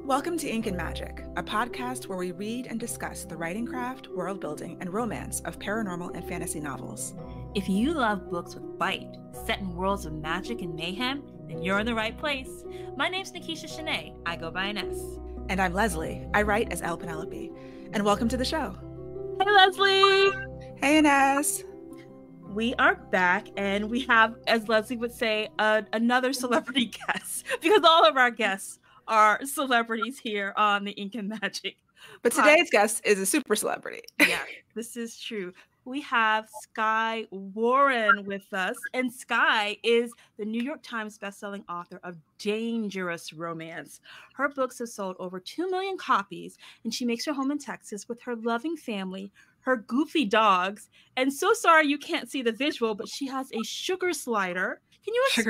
Welcome to Ink and Magic, a podcast where we read and discuss the writing craft, world building, and romance of paranormal and fantasy novels. If you love books with bite, set in worlds of magic and mayhem, then you're in the right place. My name's Nikisha Shanae. I go by Ines. And I'm Leslie. I write as Elle Penelope. And welcome to the show. Hey, Leslie. Hey, Ines. We are back, and we have, as Leslie would say, another celebrity guest, because all of our guests are celebrities here on the Ink and Magic. But today's guest is a super celebrity. Yeah, this is true. We have Skye Warren with us, and Skye is the New York Times bestselling author of Dangerous Romance. Her books have sold over 2 million copies, and she makes her home in Texas with her loving family, her goofy dogs, and so sorry you can't see the visual, but she has a sugar slider. Can you explain?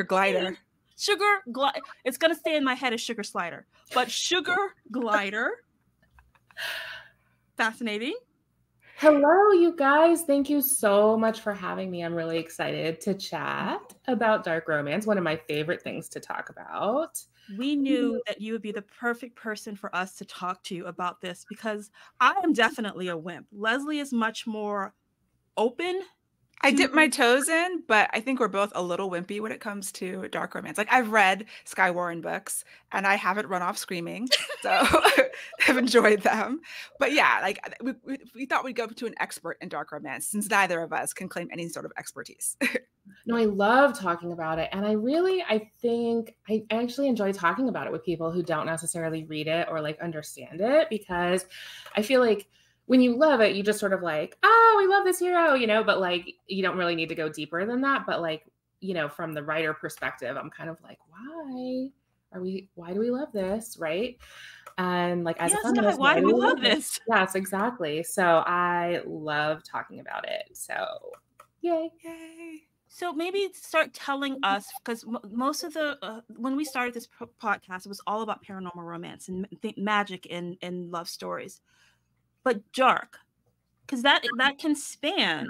Sugar glider. It's going to stay in my head as sugar slider, but sugar glider. Fascinating. Hello, you guys. Thank you so much for having me. I'm really excited to chat about dark romance, one of my favorite things to talk about. We knew that you would be the perfect person for us to talk to about this because I am definitely a wimp. Leslie is much more open. I dip my toes in, but I think we're both a little wimpy when it comes to dark romance. Like, I've read Skye Warren books and I haven't run off screaming, so I've enjoyed them. But yeah, like we thought we'd go to an expert in dark romance since neither of us can claim any sort of expertise. No, I love talking about it. And I think I actually enjoy talking about it with people who don't necessarily read it or like understand it, because I feel like when you love it, you just sort of like, oh, we love this hero, but like, you don't really need to go deeper than that. But like, from the writer perspective, I'm kind of like, why do we love this? Right. And like, as a feminist, why do we love this? Yes, exactly. So I love talking about it. So yay. So maybe start telling us, because most of the, when we started this podcast, it was all about paranormal romance and magic and love stories. But dark, because that can span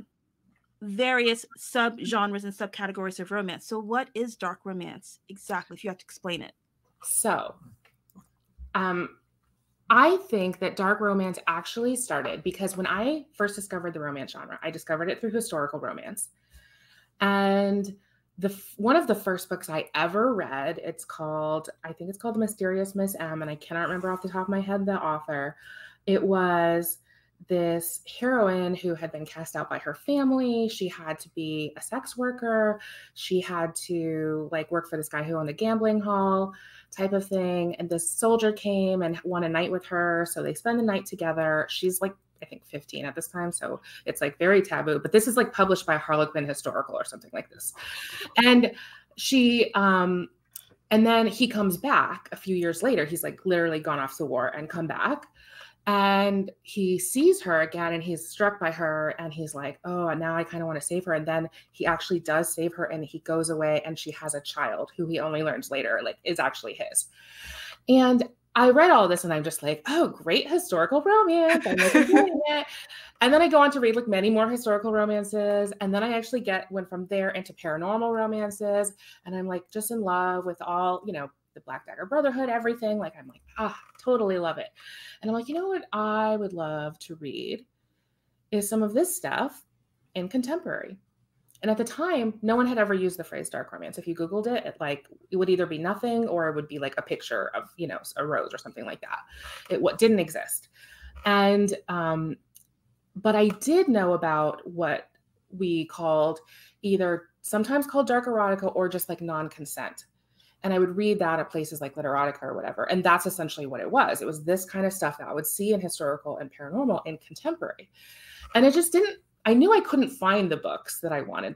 various subgenres and subcategories of romance. So what is dark romance exactly, if you have to explain it? So I think that dark romance actually started because when I first discovered the romance genre, I discovered it through historical romance. And one of the first books I ever read, I think it's called The Mysterious Miss M, and I cannot remember off the top of my head the author. It was this heroine who had been cast out by her family. She had to be a sex worker. She had to like work for this guy who owned a gambling hall type of thing. And this soldier came and won a night with her. So they spend the night together. She's like, I think 15 at this time. So it's like very taboo, but this is like published by Harlequin Historical or something like this. And she, and then he comes back a few years later. He's like literally gone off to war and come back. And he sees her again and he's struck by her and he's like, oh, now I kind of want to save her. And then he actually does save her and he goes away and she has a child who he only learns later, like is actually his. And I read all this and I'm just like, oh, great historical romance. I'm like enjoying it. And then I go on to read like many more historical romances. And then I actually went from there into paranormal romances. And I'm like just in love with all, the Black Dagger Brotherhood, everything. Like, I'm like, totally love it. And I'm like, you know what I would love to read is some of this stuff in contemporary. And at the time, no one had ever used the phrase dark romance. If you Googled it, it would either be nothing or it would be like a picture of, a rose or something like that. It didn't exist. And, but I did know about what we called sometimes called dark erotica or just like non-consent. And I would read that at places like Literotica or whatever. And that's essentially what it was. It was this kind of stuff that I would see in historical and paranormal in contemporary. And I knew I couldn't find the books that I wanted,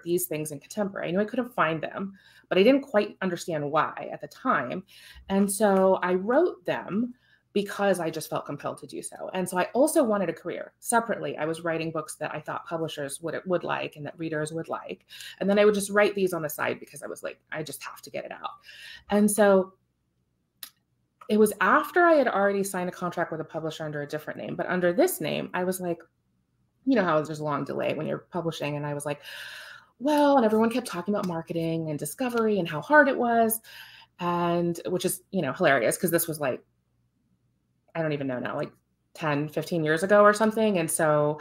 these things in contemporary. I knew I couldn't find them, but I didn't quite understand why at the time. And so I wrote them because I just felt compelled to do so. And so I also wanted a career separately. I was writing books that I thought publishers would like and that readers would like. And then I would just write these on the side because I was like, I just have to get it out. And so it was after I had already signed a contract with a publisher under a different name, but under this name, I was like, you know how there's a long delay when you're publishing. And I was like, well, and everyone kept talking about marketing and discovery and how hard it was. and which is, hilarious because this was like, I don't even know now, like 10, 15 years ago or something. And so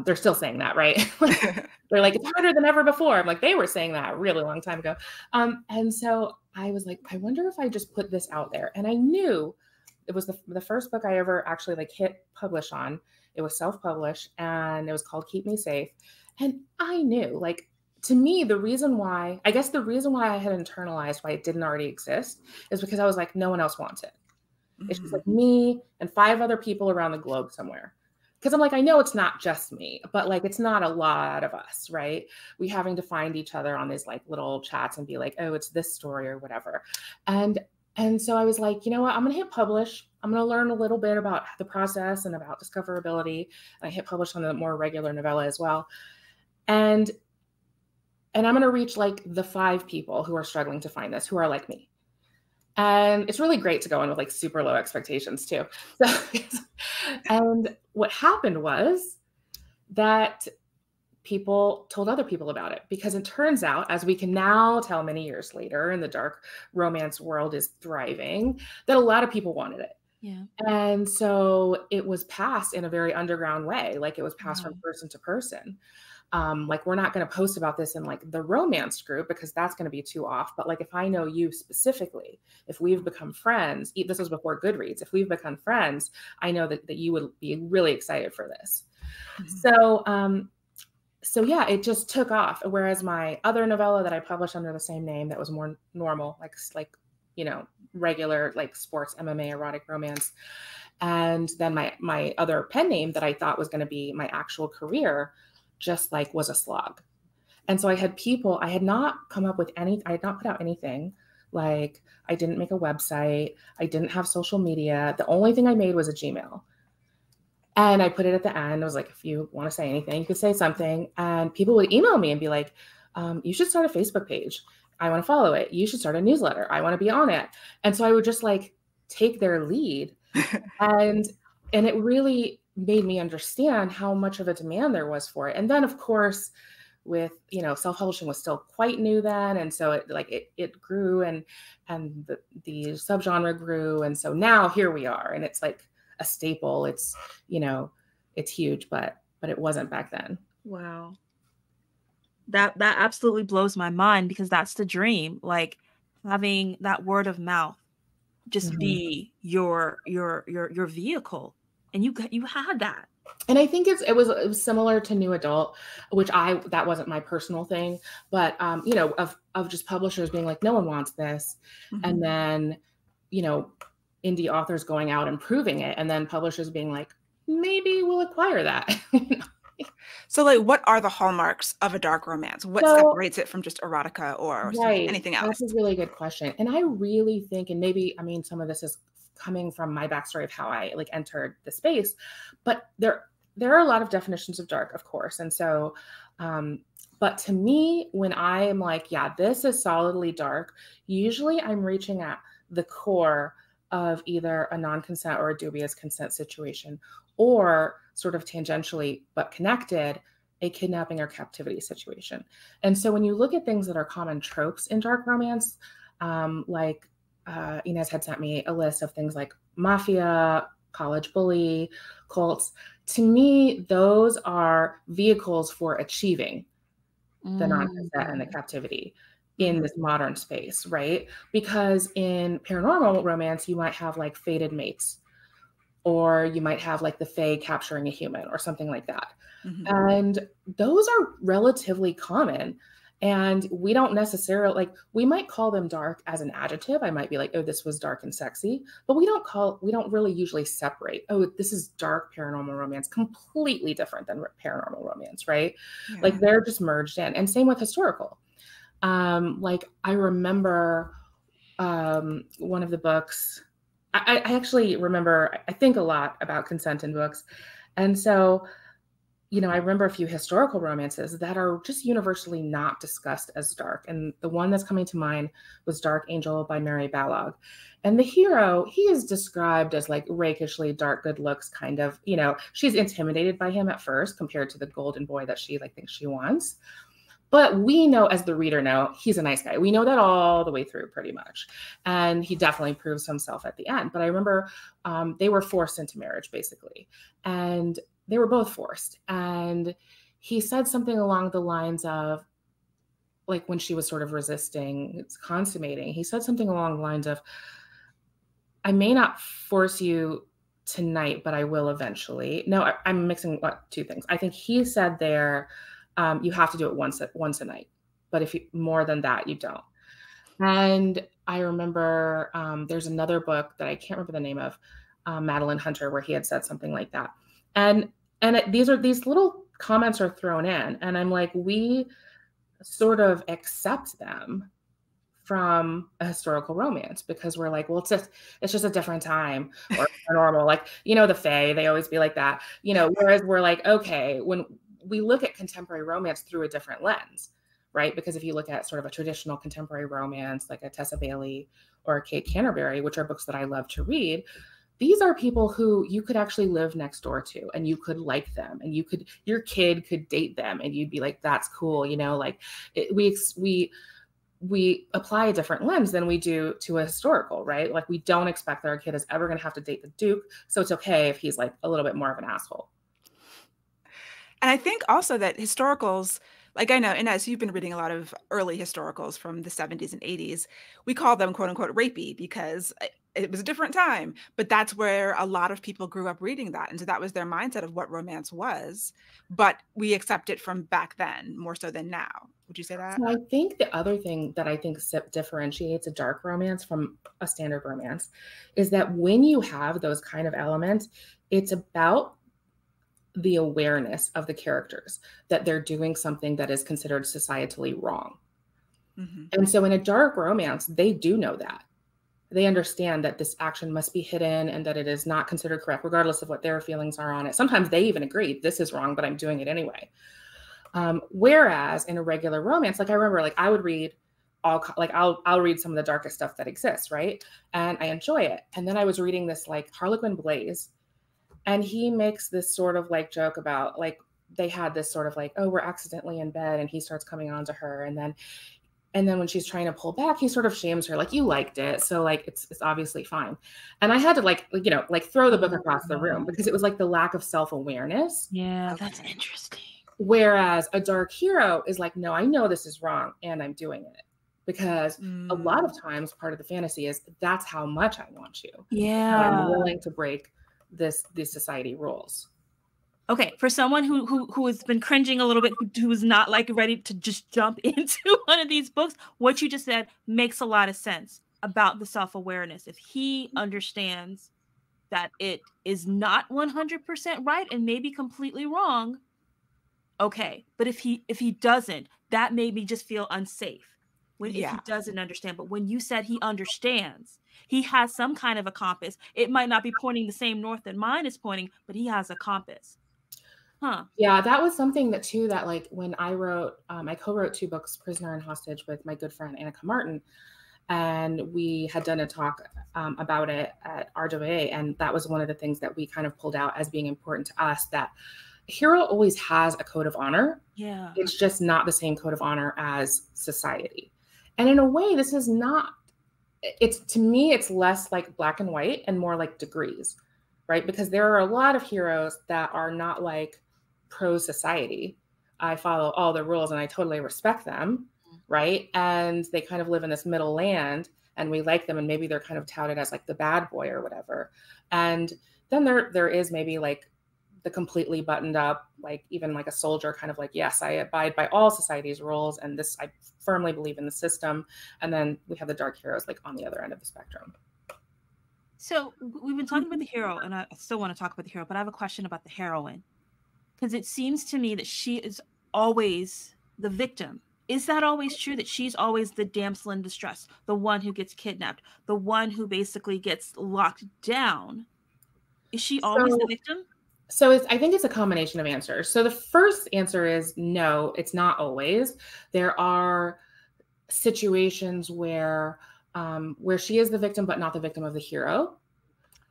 they're still saying that, right? They're like, it's harder than ever before. I'm like, they were saying that a really long time ago. And so I was like, I wonder if I just put this out there. And I knew it was the first book I ever actually like hit publish on. It was self-published and it was called Keep Me Safe. And I knew, like, to me, the reason why I had internalized why it didn't already exist is because I was like, no one else wants it. It's just like me and 5 other people around the globe somewhere. Because I'm like, I know it's not just me, but like, it's not a lot of us, right? We having to find each other on these like little chats and be like, oh, it's this story or whatever. And so I was like, you know what? I'm going to hit publish. I'm going to learn a little bit about the process and about discoverability. And I hit publish on the more regular novella as well. And I'm going to reach like the 5 people who are struggling to find this, who are like me. And it's really great to go in with like super low expectations too. So, and what happened was that people told other people about it, because it turns out, as we can now tell many years later, and the dark romance world is thriving, that a lot of people wanted it. Yeah. And so it was passed in a very underground way. Like it was passed from person to person. Like we're not going to post about this in like the romance group because that's going to be too off. But like, if I know you specifically, if we've become friends, this was before Goodreads, if we've become friends, I know that you would be really excited for this. So yeah, it just took off. Whereas my other novella that I published under the same name, that was more normal, like, regular, like sports, MMA, erotic romance. And then my other pen name that I thought was going to be my actual career, just like was a slog. And so I had not come up with I had not put out anything. Like I didn't make a website. I didn't have social media. The only thing I made was a Gmail. And I put it at the end. I was like, if you want to say anything, you could say something. And people would email me and be like, you should start a Facebook page. I want to follow it. You should start a newsletter. I want to be on it. And so I would just like take their lead. and it really made me understand how much of a demand there was for it. And then of course, with, self-publishing was still quite new then. And so it grew and the subgenre grew. And so now here we are, and it's like a staple. It's, it's huge, but it wasn't back then. Wow. That absolutely blows my mind, because that's the dream. Like having that word of mouth just be your vehicle. And you had that. And I think it was similar to New Adult, which that wasn't my personal thing, but of just publishers being like, no one wants this. And then, indie authors going out and proving it, and then publishers being like, maybe we'll acquire that. So like, what are the hallmarks of a dark romance? What separates it from just erotica or anything else? That's a really good question. And I really think, and maybe, some of this is coming from my backstory of how I like entered the space, but there are a lot of definitions of dark, of course. And so, but to me, when I am like, yeah, this is solidly dark, usually I'm reaching at the core of either a non-consent or a dubious consent situation, or sort of tangentially but connected, a kidnapping or captivity situation. And so when you look at things that are common tropes in dark romance, like Inez had sent me a list of things like mafia, college bully, cults. To me, those are vehicles for achieving the non-consent and the captivity in this modern space, right? Because in paranormal romance, you might have like fated mates, or you might have like the fae capturing a human or something like that. And those are relatively common. And we don't necessarily, like, we might call them dark as an adjective. I might be like, oh, this was dark and sexy, but we don't really usually separate, oh, this is dark paranormal romance, completely different than paranormal romance, right? Yeah. Like they're just merged in. And same with historical. Like I remember one of the books, I actually remember, I think a lot about consent in books. And so, I remember a few historical romances that are just universally not discussed as dark. And the one that's coming to mind was Dark Angel by Mary Balogh. And the hero, he is described as like rakishly dark, good looks, kind of, she's intimidated by him at first compared to the golden boy that she like thinks she wants. But we know, as the reader know, he's a nice guy. We know that all the way through pretty much. And he definitely proves himself at the end. But I remember they were forced into marriage, basically. And they were both forced. And he said something along the lines of, like when she was sort of resisting, it's consummating, he said something along the lines of, I may not force you tonight, but I will eventually. No, I'm mixing two things. I think he said there, you have to do it once a night, but if you more than that, you don't. And I remember there's another book that I can't remember the name of, Madeline Hunter, where he had said something like that. And these little comments are thrown in, and I'm like, we sort of accept them from a historical romance because we're like, well, it's just a different time or normal. Like, the Fae, they always be like that, whereas we're like, okay, when we look at contemporary romance through a different lens, right? Because if you look at sort of a traditional contemporary romance, like a Tessa Bailey or a Kate Canterbury, which are books that I love to read, these are people who you could actually live next door to, and you could like them, and your kid could date them, and you'd be like, that's cool. Like we apply a different lens than we do to a historical, right? Like, we don't expect that our kid is ever going to have to date the Duke. So it's okay if he's like a little bit more of an asshole. And I think also that historicals, like I know, Inez, you've been reading a lot of early historicals from the 70s and 80s. We call them quote unquote rapey because it was a different time, but that's where a lot of people grew up reading that. And so that was their mindset of what romance was, but we accept it from back then more so than now. Would you say that? So I think the other thing that I think differentiates a dark romance from a standard romance is that when you have those kind of elements, it's about the awareness of the characters that they're doing something that is considered societally wrong. Mm-hmm. And so in a dark romance, they do know that. They understand that this action must be hidden and that it is not considered correct, regardless of what their feelings are on it. Sometimes they even agree, this is wrong, but I'm doing it anyway. Whereas in a regular romance, like I remember, like I would read I'll read some of the darkest stuff that exists, right? And I enjoy it. And then I was reading this like Harlequin Blaze, and he makes this sort of like joke about like they had this sort of like, oh, we're accidentally in bed, and he starts coming on to her, and then when she's trying to pull back, he sort of shames her, like, you liked it, so like it's obviously fine. And I had to like throw the book across the room because it was like the lack of self-awareness. Yeah, that's interesting. Whereas a dark hero is like, no, I know this is wrong and I'm doing it. Because a lot of times part of the fantasy is that's how much I want you. Yeah. I'm willing to break these society rules. Okay, for someone who has been cringing a little bit, who's not like ready to just jump into one of these books, what you just said makes a lot of sense about the self-awareness. If he understands that it is not 100% right and maybe completely wrong, okay. But if he doesn't, that made me just feel unsafe. If he doesn't understand. But when you said he understands, he has some kind of a compass. It might not be pointing the same north that mine is pointing, but he has a compass. Huh. Yeah, that was something that like when I wrote, I co-wrote 2 books, Prisoner and Hostage, with my good friend Annika Martin. And we had done a talk about it at RWA. And that was one of the things that we kind of pulled out as being important to us, that a hero always has a code of honor. Yeah. It's just not the same code of honor as society. And in a way, this is not, to me, it's less like black and white and more like degrees, right? Because there are a lot of heroes that are not like pro-society. I follow all the rules and I totally respect them, right? And they kind of live in this middle land and we like them, and maybe they're kind of touted as like the bad boy or whatever. And then there is maybe like the completely buttoned up, like even like a soldier, kind of like, yes, I abide by all society's rules, and this, I firmly believe in the system. And then we have the dark heroes like on the other end of the spectrum. So we've been talking about the hero, and I still want to talk about the hero, but I have a question about the heroine, because it seems to me that she is always the victim. Is that always true, that she's always the damsel in distress, the one who gets kidnapped, the one who basically gets locked down? Is she always the victim? So I think it's a combination of answers. So the first answer is no, it's not always. There are situations where she is the victim, but not the victim of the hero.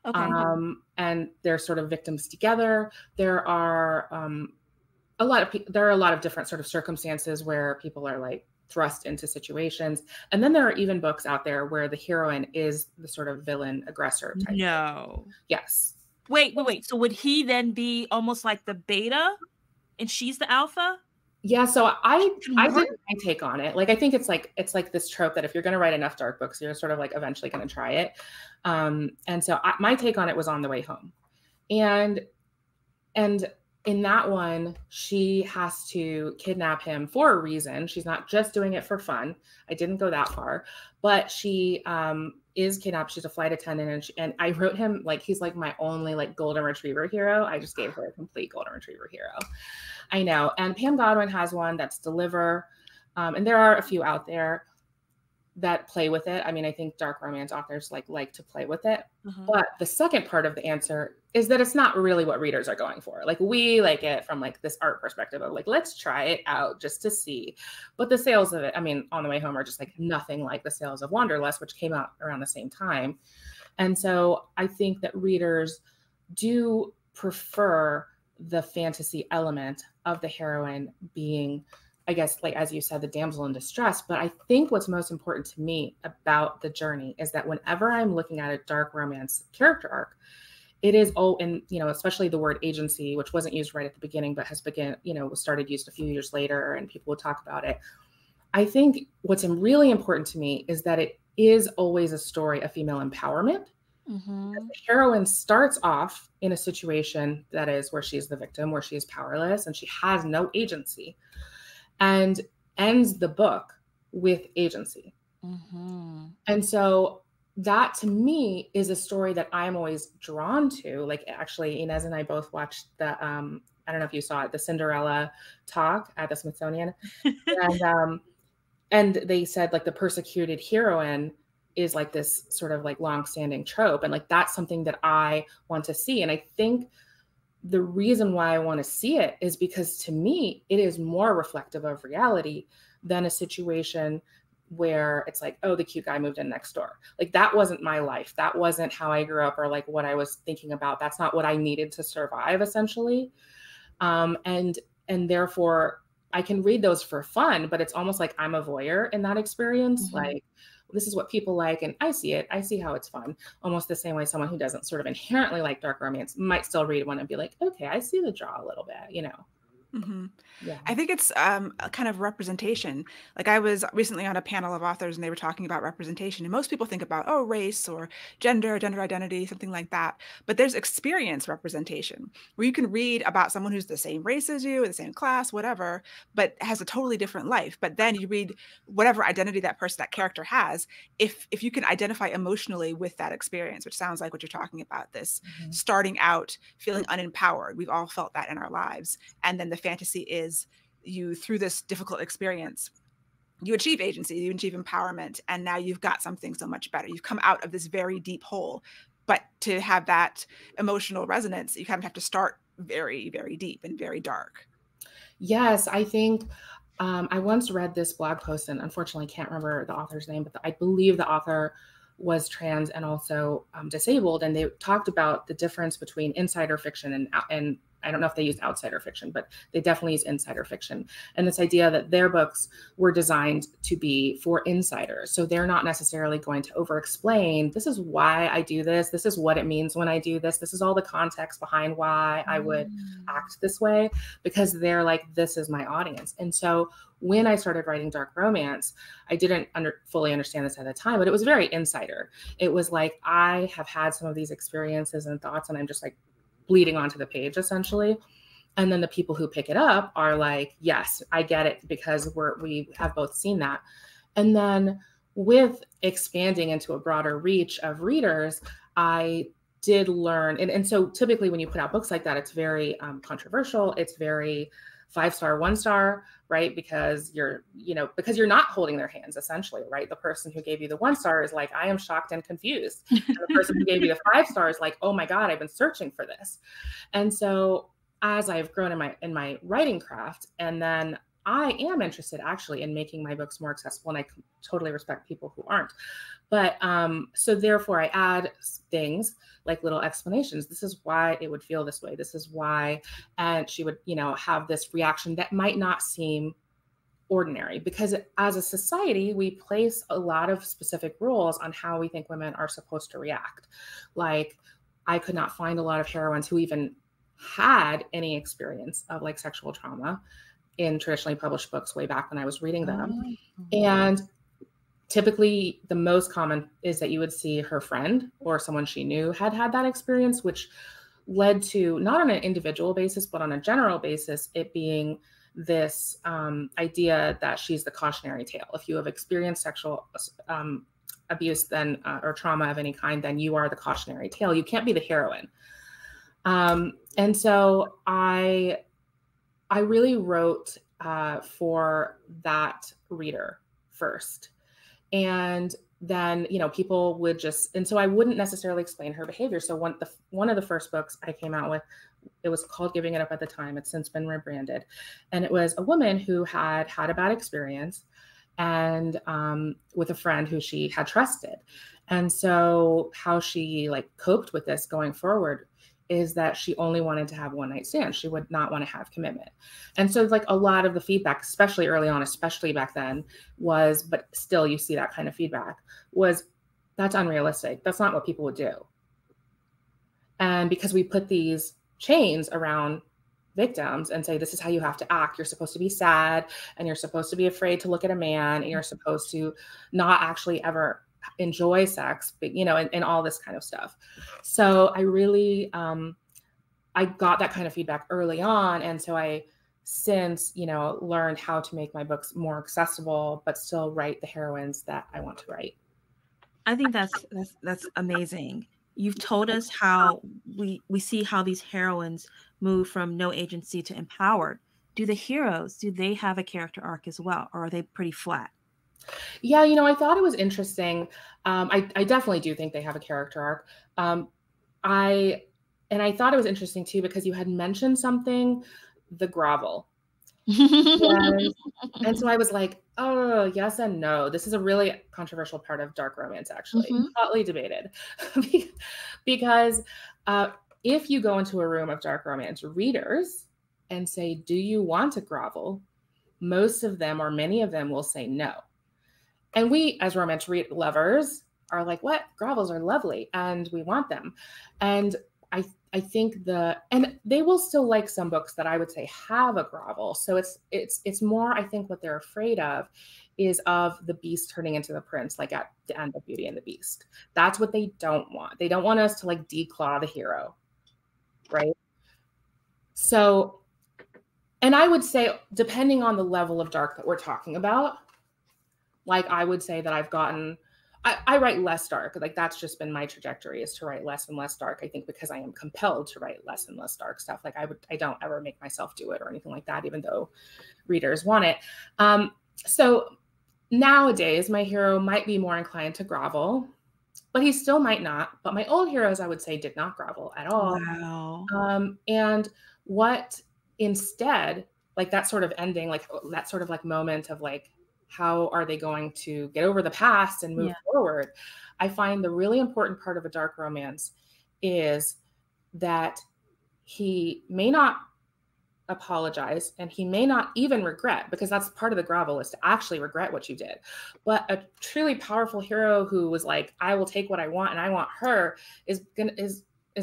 Okay. And they're sort of victims together. There are a lot of there are a lot of different sort of circumstances where people are like thrust into situations. And then there are even books out there where the heroine is the sort of villain aggressor type. No. Yes. Wait. So would he then be almost like the beta and she's the alpha? Yeah, so I did my take on it. Like, I think it's like this trope that if you're going to write enough dark books, you're sort of like eventually going to try it. And so my take on it was On the Way Home. And in that one, she has to kidnap him for a reason. She's not just doing it for fun. I didn't go that far, but she is kidnapped. She's a flight attendant, and I wrote him like he's like my only like golden retriever hero. I just gave her a complete golden retriever hero. I know. And Pam Godwin has one that's Deliver, and there are a few out there that play with it. I mean, I think dark romance authors like to play with it. But the second part of the answer is that it's not really what readers are going for. Like, we like it from like this art perspective of like, let's try it out just to see. But the sales of it, I mean, On the Way Home are just like nothing like the sales of Wanderlust, which came out around the same time. And so I think that readers do prefer the fantasy element of the heroine being, I guess, like, as you said, the damsel in distress. But I think what's most important to me about the journey is that whenever I'm looking at a dark romance character arc, it is, and, you know, especially the word agency, which wasn't used right at the beginning, but has started used a few years later, and people would talk about it. I think what's really important to me is that it is always a story of female empowerment. The heroine starts off in a situation that is where she's the victim, where she is powerless and she has no agency, and ends the book with agency. And so that to me is a story that I'm always drawn to. Like, actually, Inez and I both watched the, I don't know if you saw it, the Cinderella talk at the Smithsonian. And they said like the persecuted heroine is like this sort of like long-standing trope. And like, that's something that I want to see. And I think the reason why I want to see it is because to me, it is more reflective of reality than a situation where it's like, oh, the cute guy moved in next door. Like, that wasn't my life. That wasn't how I grew up, or like what I was thinking about. That's not what I needed to survive, essentially. And therefore I can read those for fun, but it's almost like I'm a voyeur in that experience. Like, this is what people like, and I see it. I see how it's fun. Almost the same way someone who doesn't sort of inherently like dark romance might still read one and be like, okay, I see the draw a little bit, you know? Yeah. I think it's a kind of representation. Like, I was recently on a panel of authors and they were talking about representation, and most people think about, oh, race or gender identity, something like that. But there's experience representation, where you can read about someone who's the same race as you, the same class, whatever, but has a totally different life. But then you read whatever identity that character has, if you can identify emotionally with that experience, which sounds like what you're talking about, this starting out feeling unempowered. We've all felt that in our lives. And then the fantasy is you, through this difficult experience, you achieve agency, you achieve empowerment, and now you've got something so much better. You've come out of this very deep hole. But to have that emotional resonance, you kind of have to start very, very deep and very dark. Yes, I think I once read this blog post, and unfortunately can't remember the author's name, but I believe the author was trans and also disabled. And they talked about the difference between insider fiction and I don't know if they used outsider fiction, but they definitely use insider fiction. And this idea that their books were designed to be for insiders. So they're not necessarily going to over-explain, this is why I do this. This is what it means when I do this. This is all the context behind why I would act this way, because they're like, this is my audience. And so when I started writing dark romance, I didn't fully understand this at the time, but it was very insider. It was like, I have had some of these experiences and thoughts, and I'm just like bleeding onto the page, essentially. And then the people who pick it up are like, yes, I get it, because we have both seen that. And then with expanding into a broader reach of readers, I did learn. And so typically when you put out books like that, it's very controversial. It's very 5-star, 1-star, right? Because you're not holding their hands, essentially, right? The person who gave you the 1-star is like, I am shocked and confused. And the person who gave you the 5-star is like, oh my God, I've been searching for this. And so as I've grown in my writing craft, and then I am interested actually in making my books more accessible, and I totally respect people who aren't. But so therefore I add things like little explanations. This is why it would feel this way. This is why. And she would, have this reaction that might not seem ordinary, because as a society, we place a lot of specific rules on how we think women are supposed to react. Like, I could not find a lot of heroines who even had any experience of like sexual trauma in traditionally published books way back when I was reading them. And typically the most common is that you would see her friend or someone she knew had that experience, which led to, not on an individual basis, but on a general basis, it being this idea that she's the cautionary tale. If you have experienced sexual abuse then or trauma of any kind, then you are the cautionary tale. You can't be the heroine. And so I really wrote for that reader first. And then, people would just, and so I wouldn't necessarily explain her behavior. So one of the first books I came out with, it was called Giving It Up at the time. It's since been rebranded. And it was a woman who had a bad experience and with a friend who she had trusted. And so how she coped with this going forward is that she only wanted to have one night stands. She would not want to have commitment. And so a lot of the feedback, especially early on, especially back then, was, but still you see that kind of feedback, was that's unrealistic. That's not what people would do. And because we put these chains around victims and say, this is how you have to act. You're supposed to be sad, and you're supposed to be afraid to look at a man, and you're supposed to not actually ever enjoy sex, but and all this kind of stuff. So I really I got that kind of feedback early on, and so I since learned how to make my books more accessible but still write the heroines that I want to write. I think that's amazing. You've told us how we see how these heroines move from no agency to empowered. Do the heroes, do they have a character arc as well, or are they pretty flat? Yeah, I thought it was interesting. I definitely do think they have a character arc. I thought it was interesting too, because you had mentioned something, the grovel. And so I was like, oh, yes and no. This is a really controversial part of dark romance, actually, hotly debated. Because if you go into a room of dark romance readers and say, do you want to grovel? Most of them, or many of them, will say no. And we, as romance lovers, are like, what? Grovels are lovely, and we want them. And I think and they will still like some books that I would say have a grovel. So it's more, I think what they're afraid of is of the beast turning into the prince, like at the end of Beauty and the Beast. That's what they don't want. They don't want us to declaw the hero, right? So, and I would say, depending on the level of dark that we're talking about, I would say that I've gotten, I write less dark. That's just been my trajectory, is to write less and less dark. I think because I am compelled to write less and less dark stuff. I don't ever make myself do it or anything like that, even though readers want it. So nowadays, my hero might be more inclined to grovel, but he still might not. But my old heroes, I would say, did not grovel at all. Wow. And what instead, that sort of ending, that sort of moment of how are they going to get over the past and move forward? I find the really important part of a dark romance is that he may not apologize, and he may not even regret, because that's part of the grovel, is to actually regret what you did. But a truly powerful hero who was like, I will take what I want and I want her, is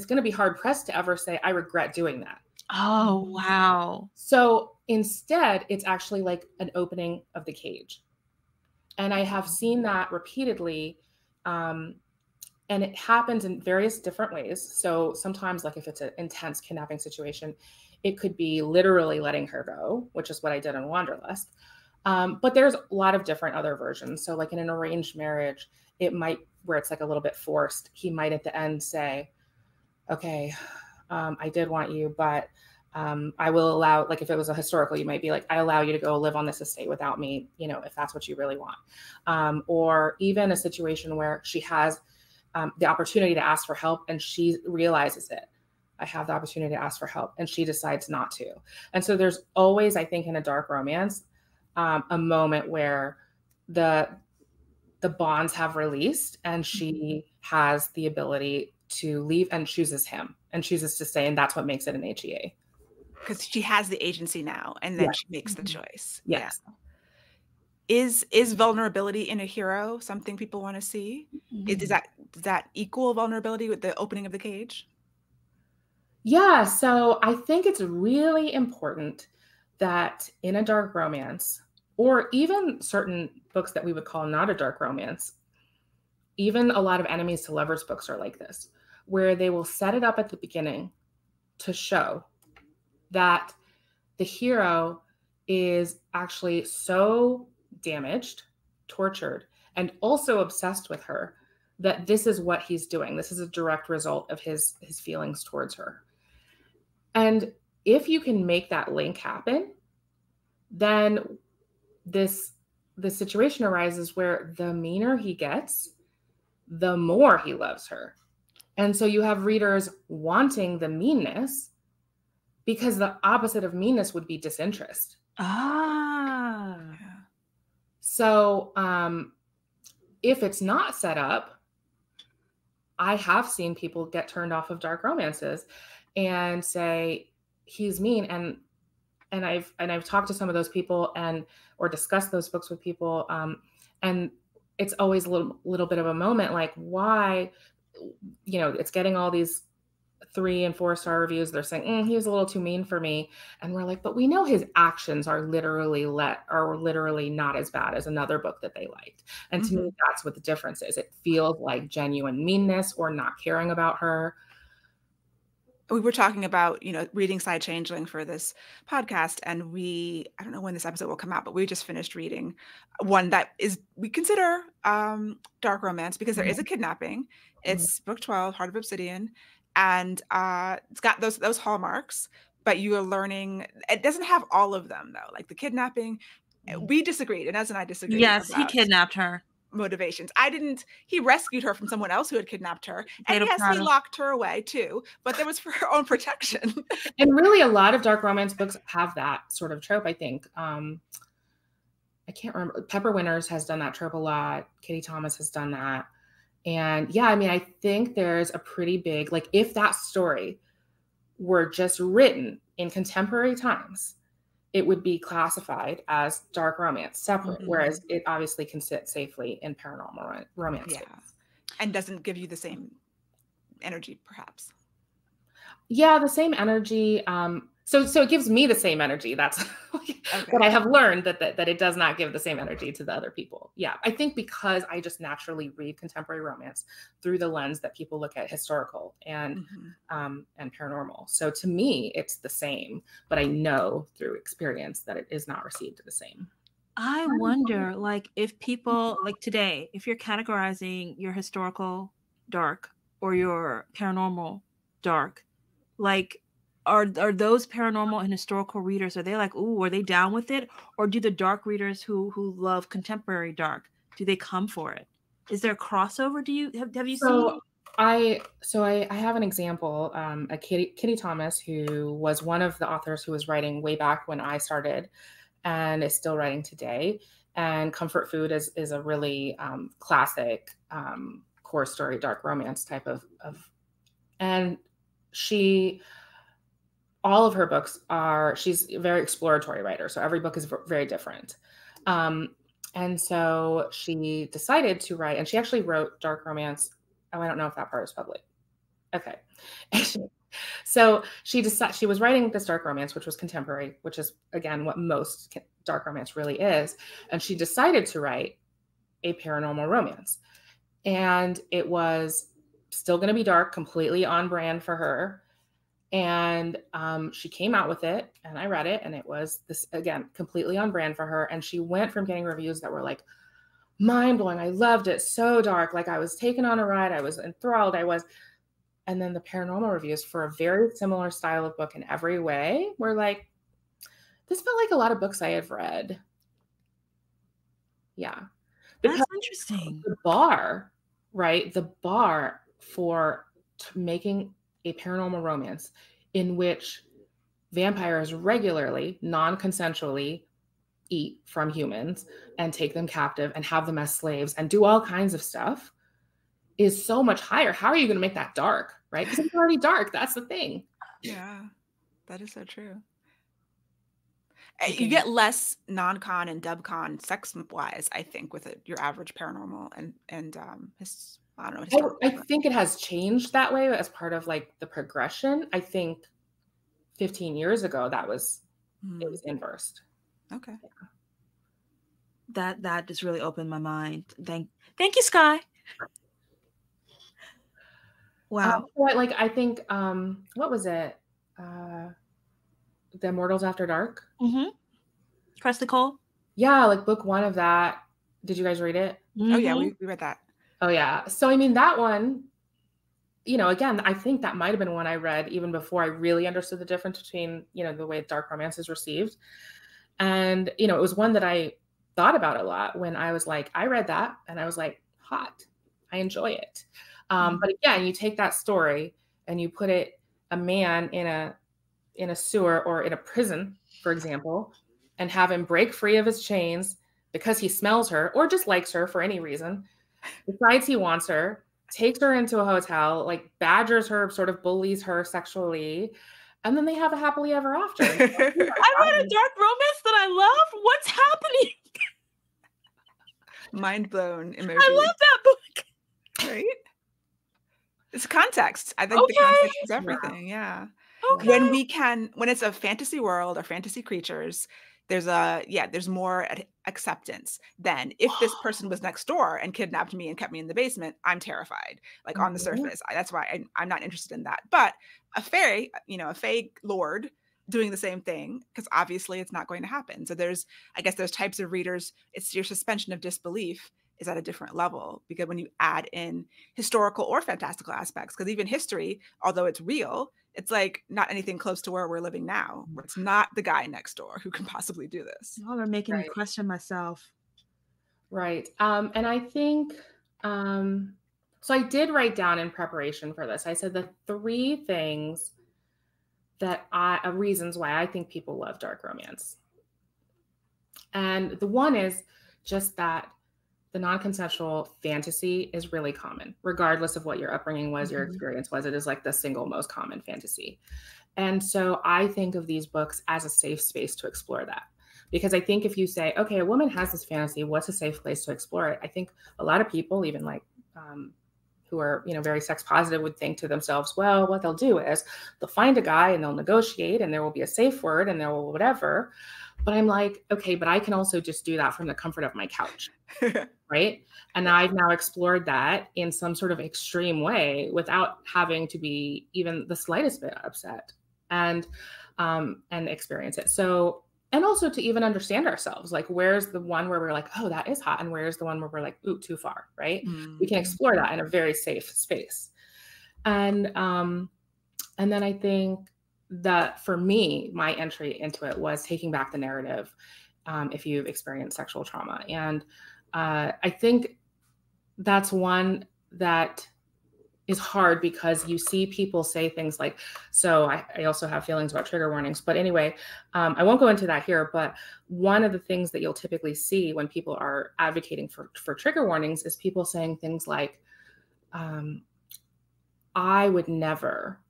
gonna be hard pressed to ever say, I regret doing that. Oh, wow. So instead, it's actually an opening of the cage. And I have seen that repeatedly. And it happens in various different ways. So sometimes, if it's an intense kidnapping situation, it could be literally letting her go, which is what I did in Wanderlust. But there's a lot of different other versions. So in an arranged marriage, it might, where it's a little bit forced, he might at the end say, okay, I did want you, but I will allow, if it was a historical, you might be I allow you to go live on this estate without me, if that's what you really want. Or even a situation where she has the opportunity to ask for help, and she realizes it. I have the opportunity to ask for help, and she decides not to. And so there's always, I think, in a dark romance, a moment where the bonds have released and she has the ability to leave and chooses him and chooses to stay. And that's what makes it an HEA. Because she has the agency now, and then she makes the choice. Yes. Yeah. Is vulnerability in a hero something people want to see? Does that equal vulnerability with the opening of the cage? Yeah, so I think it's really important that in a dark romance, or even certain books that we would call not a dark romance, even a lot of enemies to lovers books are like this, where they will set it up at the beginning to show that the hero is actually so damaged, tortured, and also obsessed with her that this is what he's doing. This is a direct result of his feelings towards her. And if you can make that link happen, then this situation arises where the meaner he gets, the more he loves her. And so you have readers wanting the meanness, because the opposite of meanness would be disinterest. So if it's not set up, I have seen people get turned off of dark romances and say he's mean, and I've talked to some of those people or discussed those books with people, and it's always a little bit of a moment, like, why, it's getting all these 3 and 4 star reviews. They're saying he was a little too mean for me, and we're like, but we know his actions are literally not as bad as another book that they liked. And to me, that's what the difference is. It feels like genuine meanness or not caring about her. We were talking about, reading Side Changeling for this podcast, and I don't know when this episode will come out, but we just finished reading one that we consider dark romance, because there is a kidnapping. It's book 12, Heart of Obsidian, and it's got those hallmarks, but you are learning, it doesn't have all of them though. Like the kidnapping, we disagreed, Inez and I disagreed. Yes, he kidnapped her. Motivations. He rescued her from someone else who had kidnapped her. And yes, he locked her away too, but that was for her own protection. And really a lot of dark romance books have that sort of trope, I think. I can't remember. Pepper Winters has done that trope a lot. Kitty Thomas has done that. And yeah, I think there's a pretty big, like, if that story were just written in contemporary times, it would be classified as dark romance separate, whereas it obviously can sit safely in paranormal romance. Yeah. And doesn't give you the same energy, perhaps. Yeah, the same energy. So it gives me the same energy. That's what I have learned, that it does not give the same energy to the other people. Yeah, I think because I just naturally read contemporary romance through the lens that people look at historical and paranormal. So to me, it's the same, but I know through experience that it is not received the same. I wonder, like, if people, like today, if you're categorizing your historical dark or your paranormal dark, like, are those paranormal and historical readers, are they like, ooh, are they down with it? Or do the dark readers who love contemporary dark, do they come for it? Is there a crossover? Have you seen? I have an example, a Kitty Thomas, who was one of the authors who was writing way back when I started and is still writing today. And Comfort Food is a really classic core story, dark romance type of, and all of her books she's a very exploratory writer. So every book is very different. And so she decided to write, and she actually wrote dark romance. Oh, I don't know if that part is public. Okay. So she was writing this dark romance, which was contemporary, which is, again, what most dark romance really is. And she decided to write a paranormal romance. And it was still going to be dark, completely on brand for her. And she came out with it, and I read it, and it was this, again, completely on brand for her. And she went from getting reviews that were like mind blowing, I loved it, so dark, like I was taken on a ride, I was enthralled, and then the paranormal reviews for a very similar style of book in every way were like, this felt like a lot of books I have read. Yeah. That's interesting. The bar, right? The bar for making a paranormal romance in which vampires regularly, non-consensually eat from humans and take them captive and have them as slaves and do all kinds of stuff is so much higher. How are you going to make that dark, right? Because it's already dark. That's the thing. Yeah, that is so true. Okay. You get less non-con and dub-con sex-wise, I think, with your average paranormal and I don't know. I think it has changed that way as part of like the progression. I think 15 years ago it was inverse. Okay. Yeah. That just really opened my mind. Thank you, Sky. Wow. I think what was it? The Immortals After Dark. Mm-hmm. Cressley Cole. Yeah, like book 1 of that. Did you guys read it? Mm-hmm. Oh yeah, we read that. Oh yeah. So I mean that one, you know, again, I think that might have been one I read even before I really understood the difference between, you know, the way dark romance is received. And, you know, it was one that I thought about a lot when I was like, I read that and I was like, hot. I enjoy it. But again, you take that story and you put a man in a sewer or in a prison, for example, and have him break free of his chains because he smells her or just likes her for any reason, decides he wants her, takes her into a hotel, like badgers her, sort of bullies her sexually, and then they have a happily ever after. I read a dark romance that I love. What's happening? Mind blown emoji. I love that book. Right? It's context. I think the context is everything. Yeah. Okay. When it's a fantasy world or fantasy creatures, there's more acceptance than if this person was next door and kidnapped me and kept me in the basement. I'm terrified, like on the surface. That's why I'm not interested in that. But a fairy, you know, a fae lord doing the same thing, because obviously it's not going to happen. So there's types of readers, it's your suspension of disbelief is at a different level, because when you add in historical or fantastical aspects, because even history, although it's real, it's like not anything close to where we're living now, where it's not the guy next door who can possibly do this. Y'all are making me question myself. Right. And I think, so I did write down in preparation for this, I said the 3 things that reasons why I think people love dark romance. And the one is just that the non-consensual fantasy is really common, regardless of what your upbringing was, your experience was. It is like the single most common fantasy. And so I think of these books as a safe space to explore that. Because I think if you say, okay, a woman has this fantasy, what's a safe place to explore it? I think a lot of people, even like who are, you know, very sex positive, would think to themselves, well, what they'll do is they'll find a guy and they'll negotiate and there will be a safe word and there will whatever. But I'm like, okay, but I can also just do that from the comfort of my couch, right? And I've now explored that in some sort of extreme way without having to be even the slightest bit upset and experience it. So, and also to even understand ourselves, like where's the one where we're like, oh, that is hot, and where's the one where we're like, ooh, too far, right? We can explore that in a very safe space. And then I think that for me, my entry into it was taking back the narrative if you've experienced sexual trauma. And I think that's one that is hard because you see people say things like, so I also have feelings about trigger warnings, but anyway, I won't go into that here, but one of the things that you'll typically see when people are advocating for trigger warnings is people saying things like, I would never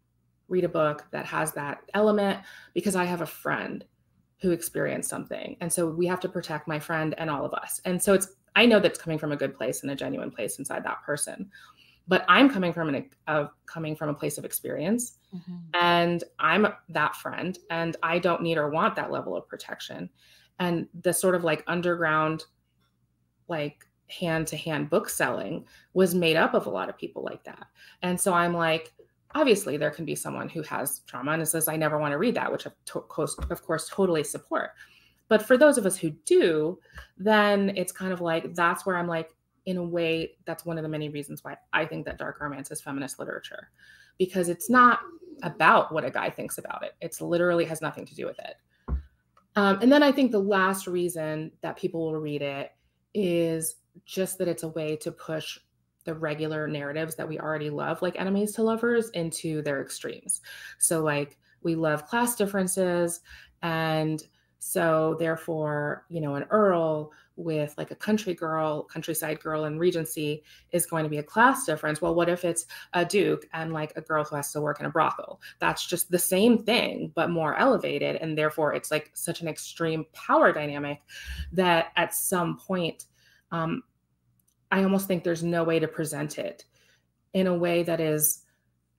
read a book that has that element because I have a friend who experienced something. And so we have to protect my friend and all of us. And so I know that's coming from a good place and a genuine place inside that person, but I'm coming from a place of experience, and I'm that friend, and I don't need or want that level of protection. And the sort of like underground, like hand-to-hand book selling was made up of a lot of people like that. And so I'm like, obviously there can be someone who has trauma and says, I never want to read that, which of course totally support. But for those of us who do, then it's kind of like, that's where I'm like, in a way, that's one of the many reasons why I think that dark romance is feminist literature, because it's not about what a guy thinks about it. It's literally has nothing to do with it. And then I think the last reason that people will read it is just that it's a way to push the regular narratives that we already love, like enemies to lovers, into their extremes. So like we love class differences and So therefore, you know, an earl with like a countryside girl in Regency is going to be a class difference. Well, what if it's a duke and like a girl who has to work in a brothel? That's just the same thing, but more elevated. And therefore, it's like such an extreme power dynamic that at some point, I almost think there's no way to present it in a way that is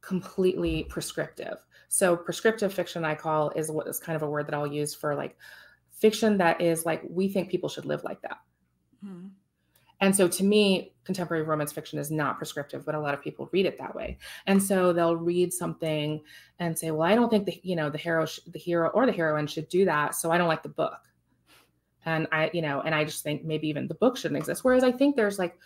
completely prescriptive. So prescriptive fiction, I call, is what is kind of a word that I'll use for like fiction that is like, we think people should live like that. Mhm. And so to me, contemporary romance fiction is not prescriptive, but a lot of people read it that way. And so they'll read something and say, well, I don't think the hero or the heroine should do that. So I don't like the book. And I just think maybe even the book shouldn't exist. Whereas I think there's like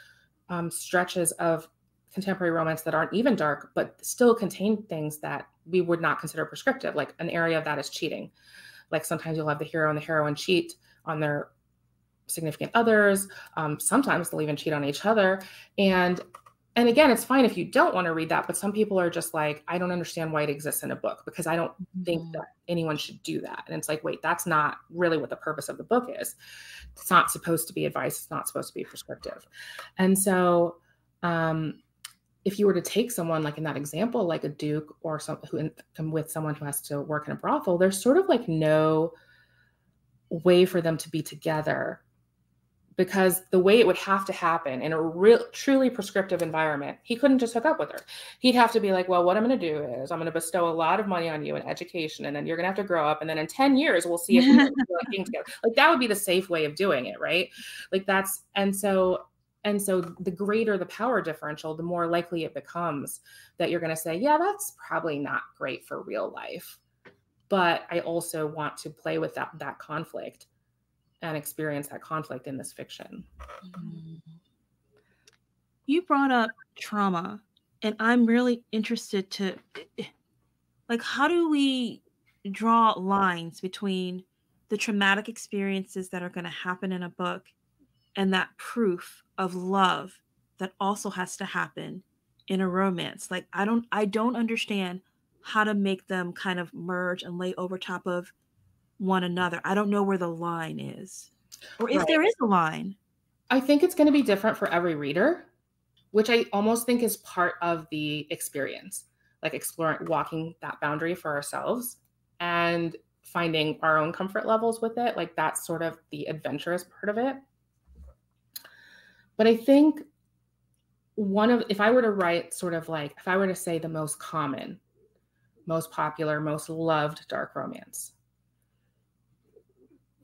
stretches of contemporary romance that aren't even dark, but still contain things that we would not consider prescriptive. Like an area of that is cheating. Like sometimes you'll have the hero and the heroine cheat on their significant others. Sometimes they'll even cheat on each other. And again, it's fine if you don't want to read that, but some people are just like, I don't understand why it exists in a book because I don't think that anyone should do that. And it's like, wait, that's not really what the purpose of the book is. It's not supposed to be advice. It's not supposed to be prescriptive. And so, if you were to take someone like in that example, like a duke or with someone who has to work in a brothel, there's sort of like no way for them to be together, because the way it would have to happen in a real, truly prescriptive environment, he couldn't just hook up with her. He'd have to be like, well, what I'm going to do is I'm going to bestow a lot of money on you in education, and then you're going to have to grow up, and then in 10 years, we'll see if we like being together. Like that would be the safe way of doing it, right? Like that's, and so the greater the power differential, the more likely it becomes that you're going to say, yeah, that's probably not great for real life. But I also want to play with that conflict and experience that conflict in this fiction. You brought up trauma, and I'm really interested to, like, how do we draw lines between the traumatic experiences that are going to happen in a book and that proof of love that also has to happen in a romance? Like, I don't understand how to make them kind of merge and lay over top of one another. I don't know where the line is, or if there is a line. I think it's going to be different for every reader, which I almost think is part of the experience, like exploring, walking that boundary for ourselves and finding our own comfort levels with it. Like that's sort of the adventurous part of it. But I think if I were to write sort of like, if I were to say the most common, most popular, most loved dark romance,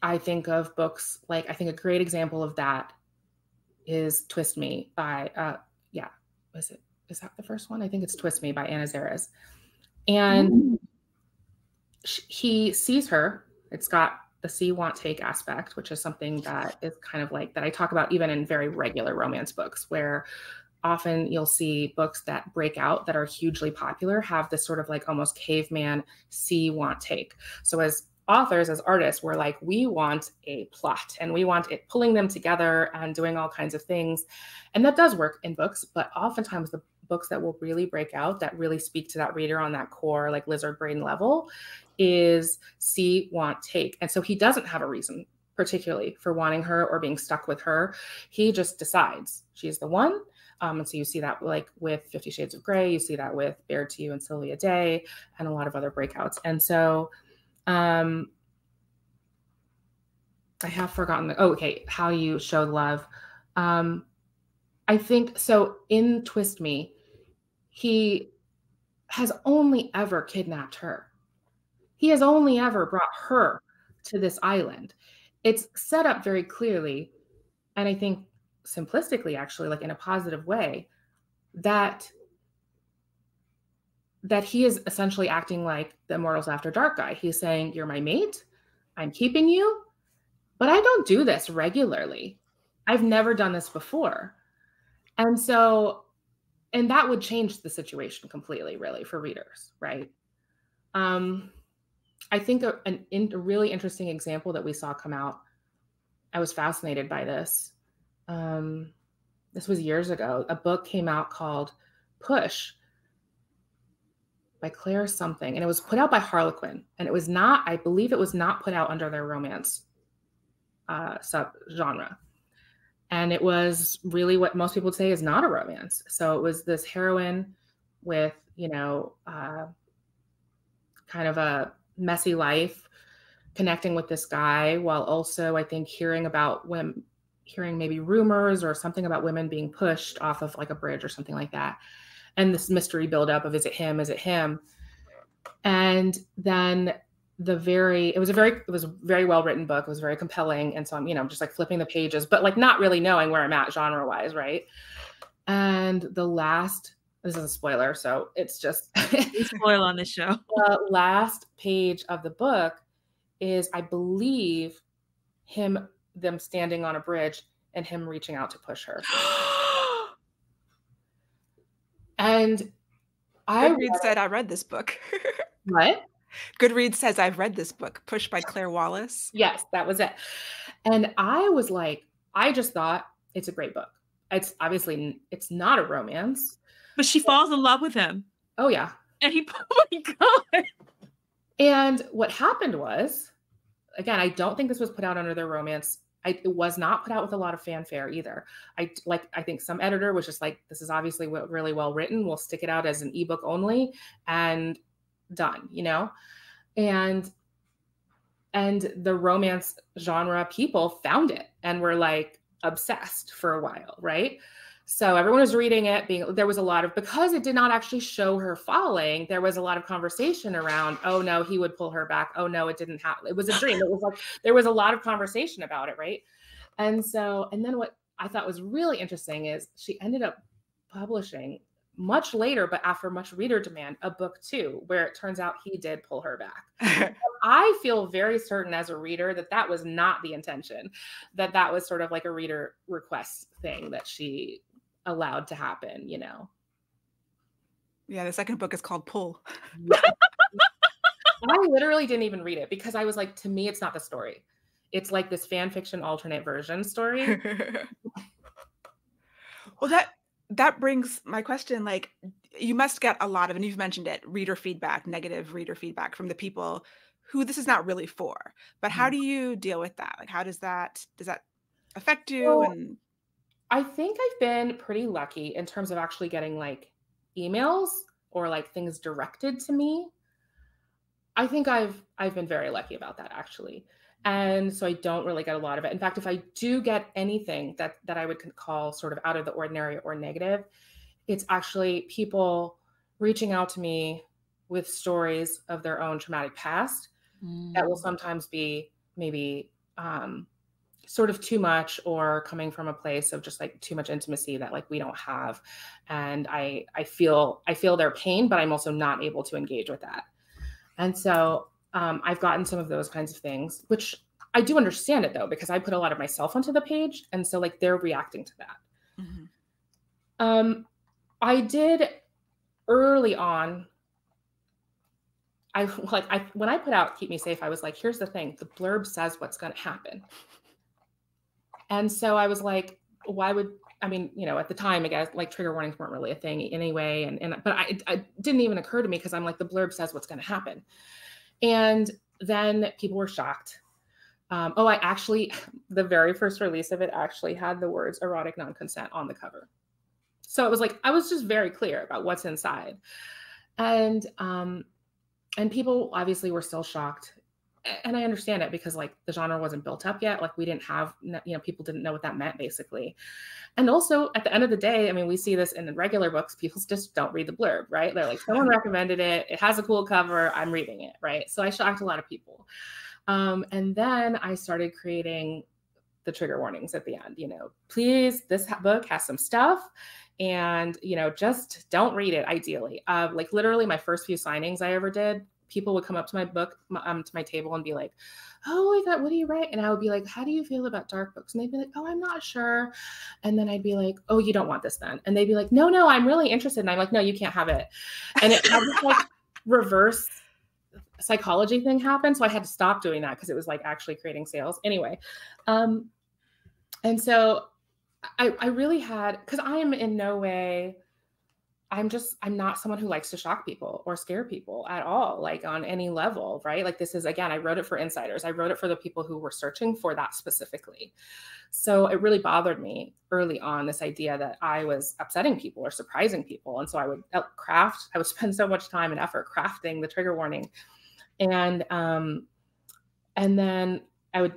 I think of books like, I think a great example of that is Twist Me by, is that the first one? I think it's Twist Me by Anna Zares. And he sees her. It's got the see, want, take aspect, which is something that is kind of like that I talk about even in very regular romance books, where often you'll see books that break out that are hugely popular have this sort of like almost caveman see, want, take. So as authors, as artists, we're like, we want a plot and we want it pulling them together and doing all kinds of things. And that does work in books, but oftentimes the books that will really break out, that really speak to that reader on that core, like lizard brain level, is see, want, take. And so he doesn't have a reason particularly for wanting her or being stuck with her. He just decides she's the one. And so you see that like with 50 Shades of Grey, you see that with Bared to You and Sylvia Day and a lot of other breakouts. And so I have forgotten how you show love. I think so in Twist Me, he has only ever kidnapped her. He has only ever brought her to this island. It's set up very clearly, and I think simplistically, actually, like in a positive way, that he is essentially acting like the Immortals After Dark guy. He's saying, you're my mate, I'm keeping you, but I don't do this regularly. I've never done this before. And so, and that would change the situation completely, really, for readers, right? I think a really interesting example that we saw come out, I was fascinated by this. This was years ago. A book came out called Push by Claire something, and it was put out by Harlequin, and it was not, I believe it was not put out under their romance sub genre. And it was really what most people would say is not a romance. So it was this heroine with, you know, kind of a messy life, connecting with this guy while also, I think, hearing maybe rumors or something about women being pushed off of like a bridge or something like that. And this mystery buildup of, is it him? Is it him? And then it was a very well written book. It was very compelling. And so I'm, you know, just like flipping the pages, but like not really knowing where I'm at genre wise. Right. And this is a spoiler, so it's just we spoil on this show. The last page of the book is, I believe, them standing on a bridge and him reaching out to push her. And Goodreads said I read this book. What? Goodreads says I've read this book, Pushed by Claire Wallace. Yes, that was it. And I was like, I just thought it's a great book. It's obviously, it's not a romance. But she falls in love with him. Oh, yeah. And oh my God. And what happened was, again, I don't think this was put out under their romance. It was not put out with a lot of fanfare either. I think some editor was just like, this is obviously really well written. We'll stick it out as an ebook only and done, you know? And the romance genre people found it and were like obsessed for a while, right? So everyone was reading it, there was a lot of, because it did not actually show her falling, there was a lot of conversation around, oh no, he would pull her back. Oh no, it didn't happen. It was a dream. It was like, there was a lot of conversation about it, right? And then what I thought was really interesting is she ended up publishing much later, but after much reader demand, a book too, where it turns out he did pull her back. I feel very certain as a reader that was not the intention, that was sort of like a reader request thing that she allowed to happen, you know? Yeah, the second book is called Pull. I literally didn't even read it because I was like, to me, it's not the story. It's like this fan fiction alternate version story. Well, that brings my question, like, you must get a lot of, and you've mentioned it, reader feedback, negative reader feedback from the people who this is not really for. But how do you deal with that? Like, how does that affect you? Well, and I think I've been pretty lucky in terms of actually getting like emails or like things directed to me. I think I've been very lucky about that, actually. And so I don't really get a lot of it. In fact, if I do get anything that I would call sort of out of the ordinary or negative, it's actually people reaching out to me with stories of their own traumatic past that will sometimes be maybe sort of too much, or coming from a place of just like too much intimacy that like we don't have. And I feel their pain, but I'm also not able to engage with that. And so I've gotten some of those kinds of things, which I do understand it though, because I put a lot of myself onto the page. And so like they're reacting to that. Mm-hmm. I did early on. When I put out Keep Me Safe, I was like, here's the thing. The blurb says what's going to happen. And so I was like, why would, I mean, you know, at the time, I guess like trigger warnings weren't really a thing anyway. But I didn't even occur to me because I'm like, the blurb says what's going to happen. And then people were shocked. I actually, the very first release of it actually had the words erotic non-consent on the cover. So it was like, I was just very clear about what's inside. And people obviously were still shocked. And I understand it because like the genre wasn't built up yet. Like we didn't have, you know, people didn't know what that meant basically. And also at the end of the day, I mean, we see this in the regular books, people just don't read the blurb, right? They're like, someone recommended it. It has a cool cover. I'm reading it, right? So I shocked a lot of people. And then I started creating the trigger warnings at the end, you know, please, this book has some stuff and, you know, just don't read it ideally. Like literally my first few signings I ever did, people would come up to my book, to my table and be like, oh, I thought, what do you write? And I would be like, how do you feel about dark books? And they'd be like, oh, I'm not sure. And then I'd be like, oh, you don't want this then? And they'd be like, no, I'm really interested. And I'm like, no, you can't have it. And it had this like reverse psychology thing happen. So I had to stop doing that because it was like actually creating sales anyway. And so I really had, because I am in no way I'm not someone who likes to shock people or scare people at all, like on any level, right? Like this is, again, I wrote it for insiders. I wrote it for the people who were searching for that specifically. So it really bothered me early on, this idea that I was upsetting people or surprising people. And so I would spend so much time and effort crafting the trigger warning. And then I would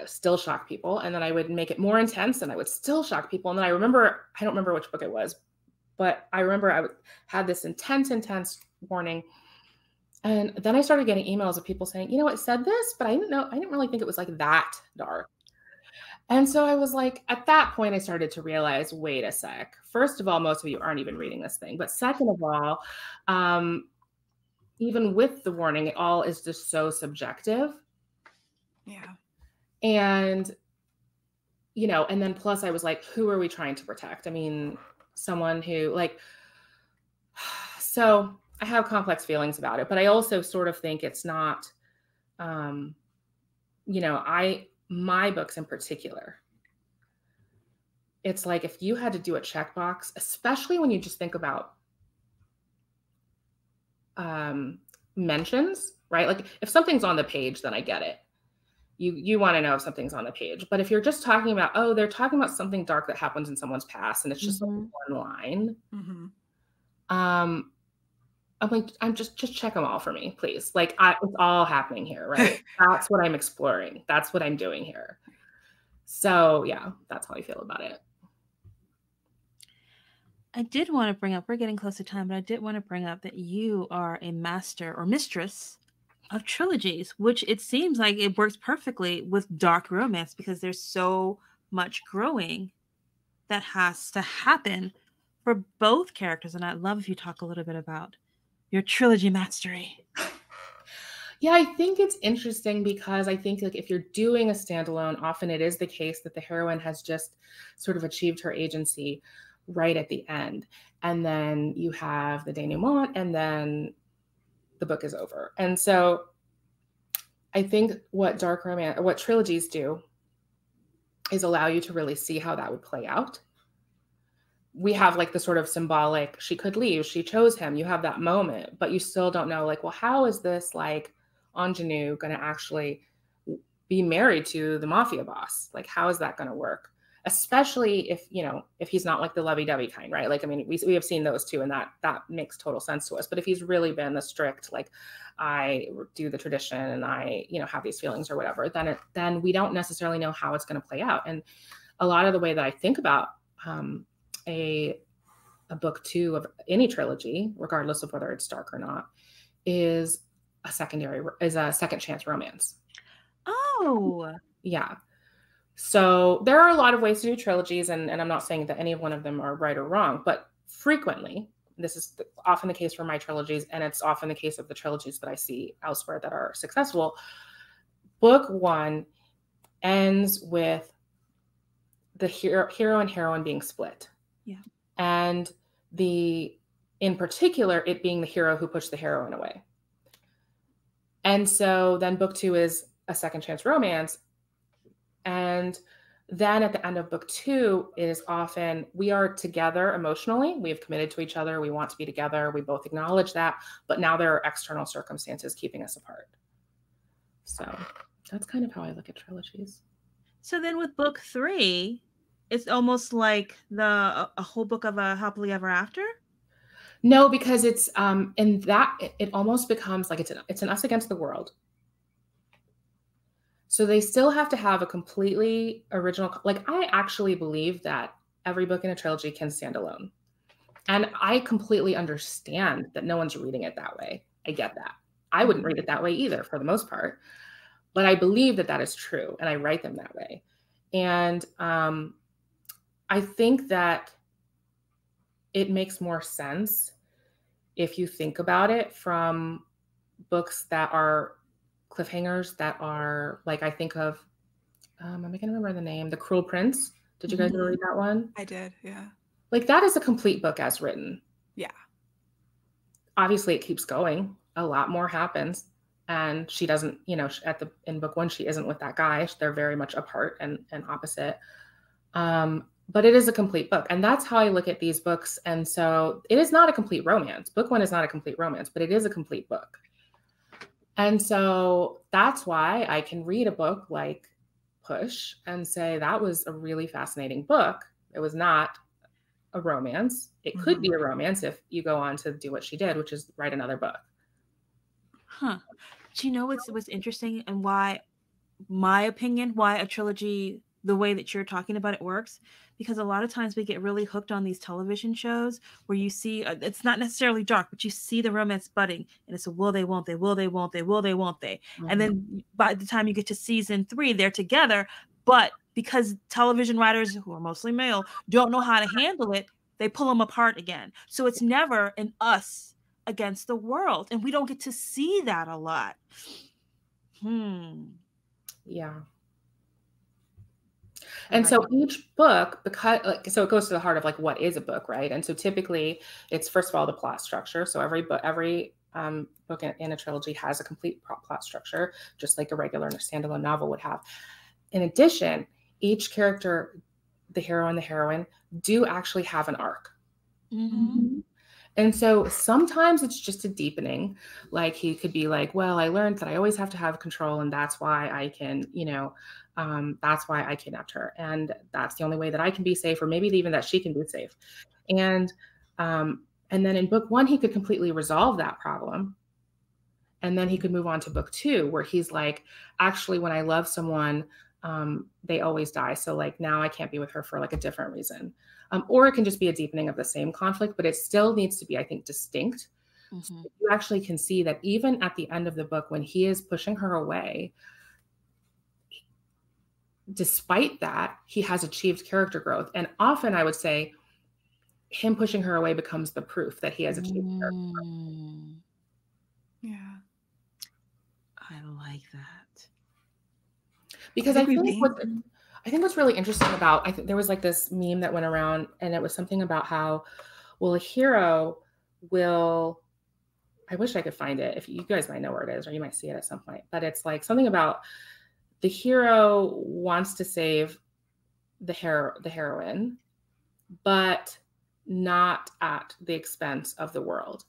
still shock people. And then I would make it more intense and I would still shock people. And then I don't remember which book it was, but I remember I had this intense warning. And then I started getting emails of people saying, it said this, but I didn't really think it was like that dark. And so I was like, at that point, I started to realize, wait a sec. First of all, most of you aren't even reading this thing. But second of all, even with the warning, it all is just so subjective. Yeah. And, and then plus I was like, who are we trying to protect? I mean, someone who so I have complex feelings about it, but I also sort of think it's not, my books in particular, it's like, if you had to do a checkbox, especially when you just think about mentions, right? Like if something's on the page, then I get it. You want to know if something's on the page. But if you're just talking about, they're talking about something dark that happens in someone's past and it's just like one line. Mm-hmm. I'm like, just check them all for me, please. Like it's all happening here, right? That's what I'm exploring. That's what I'm doing here. So yeah, that's how I feel about it. I did want to bring up, we're getting close to time, but I did want to bring up that you are a master or mistress of trilogies, which it seems like it works perfectly with dark romance because there's so much growing that has to happen for both characters. And I'd love if you talk a little bit about your trilogy mastery. Yeah, I think it's interesting because I think like if you're doing a standalone, often it is the case that the heroine has just sort of achieved her agency right at the end. And then you have the denouement and then the book is over. And so I think what trilogies do is allow you to really see how that would play out. We have like the sort of symbolic, she could leave, she chose him, you have that moment, but you still don't know like, well, how is this like ingenue going to actually be married to the mafia boss? Like, how is that going to work? Especially if he's not like the lovey-dovey kind, right? Like, I mean, we have seen those too, and that makes total sense to us. But if he's really been the strict, like, I do the tradition and I, have these feelings or whatever, then we don't necessarily know how it's going to play out. And a lot of the way that I think about a book two of any trilogy, regardless of whether it's dark or not, is a second chance romance. Oh, yeah. So there are a lot of ways to do trilogies, and I'm not saying that any one of them are right or wrong, but frequently, this is often the case for my trilogies, and it's often the case of the trilogies that I see elsewhere that are successful. Book one ends with the hero and heroine being split. Yeah. And in particular, it being the hero who pushed the heroine away. And so then book two is a second chance romance. And then at the end of book two is often we are together emotionally. We have committed to each other. We want to be together. We both acknowledge that. But now there are external circumstances keeping us apart. So that's kind of how I look at trilogies. So then with book three, it's almost like a whole book of a happily ever after? No, because it's in that it almost becomes like it's an us against the world. So they still have to have a completely original, like I actually believe that every book in a trilogy can stand alone. And I completely understand that no one's reading it that way. I get that. I wouldn't read it that way either for the most part, but I believe that is true and I write them that way. And I think that it makes more sense if you think about it from books that are cliffhangers that are like, I think of, am I going to remember the name? The Cruel Prince. Did you guys ever read that one? I did, yeah. Like that is a complete book as written. Yeah. Obviously it keeps going. A lot more happens. And she doesn't, in book one, she isn't with that guy. They're very much apart and opposite. but it is a complete book. And that's how I look at these books. And so it is not a complete romance. Book one is not a complete romance, but it is a complete book. And so that's why I can read a book like Push and say that was a really fascinating book. It was not a romance. It could be a romance if you go on to do what she did, which is write another book. Huh. Do you know what's interesting and why, my opinion, why a trilogy, the way that you're talking about it, works? Because a lot of times we get really hooked on these television shows where you see, it's not necessarily dark, but you see the romance budding and it's a will they, won't they, will they, won't they, will they, won't they. And then by the time you get to season 3, they're together. But because television writers, who are mostly male, don't know how to handle it, they pull them apart again. So it's never an us against the world. And we don't get to see that a lot. Yeah. And so each book, because so it goes to the heart of like, what is a book, right? And so typically it's, first of all, the plot structure. So every book in a trilogy has a complete plot structure, just like a regular standalone novel would have. In addition, each character, the hero and the heroine, do actually have an arc. And so sometimes it's just a deepening. Like he could be like, well, I learned that I always have to have control, and that's why I can, that's why I kidnapped her, and that's the only way that I can be safe, or maybe even that she can be safe. And then in book 1, he could completely resolve that problem. And then he could move on to book 2, where he's like, actually, when I love someone, they always die. So like now I can't be with her for like a different reason. Or it can just be a deepening of the same conflict, but it still needs to be, I think, distinct. So you actually can see that even at the end of the book, when he is pushing her away, despite that, he has achieved character growth. And often I would say him pushing her away becomes the proof that he has achieved character growth. Yeah. I like that. Because I think what's really interesting about, I think there was like this meme that went around, and it was something about how, well, a hero will, I wish I could find it. If you guys might know where it is, or you might see it at some point, but it's like something about the hero wants to save the heroine, but not at the expense of the world.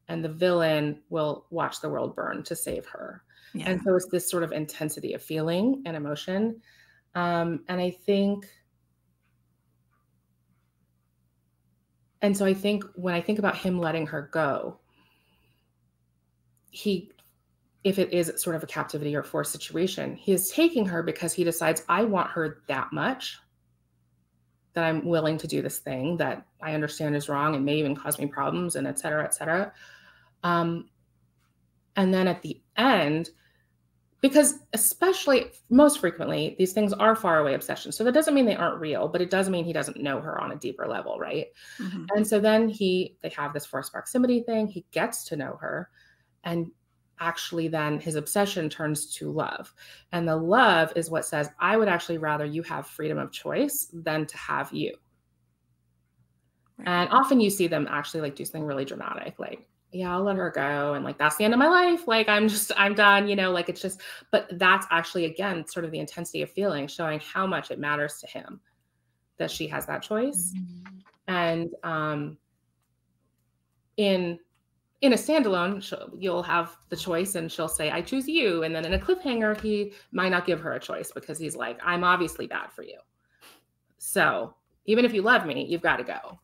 And the villain will watch the world burn to save her. Yeah. And so it's this sort of intensity of feeling and emotion. And I think when I think about him letting her go, if it is sort of a captivity or forced situation, he is taking her because he decides, I want her that much that I'm willing to do this thing that I understand is wrong and may even cause me problems, and et cetera, et cetera. And then at the end, because especially most frequently, these things are faraway obsessions. So that doesn't mean they aren't real, but it does mean he doesn't know her on a deeper level, right? And so then they have this forced proximity thing. He gets to know her, and actually then his obsession turns to love. And the love is what says, I would actually rather you have freedom of choice than to have you. Right. And often you see them actually like do something really dramatic, like, yeah, I'll let her go. And like, that's the end of my life. Like, I'm done, like it's just, but that's actually, again, sort of the intensity of feeling, showing how much it matters to him that she has that choice. And in a standalone, you'll have the choice and she'll say, I choose you. And then in a cliffhanger, he might not give her a choice because he's like, I'm obviously bad for you. So even if you love me, you've got to go.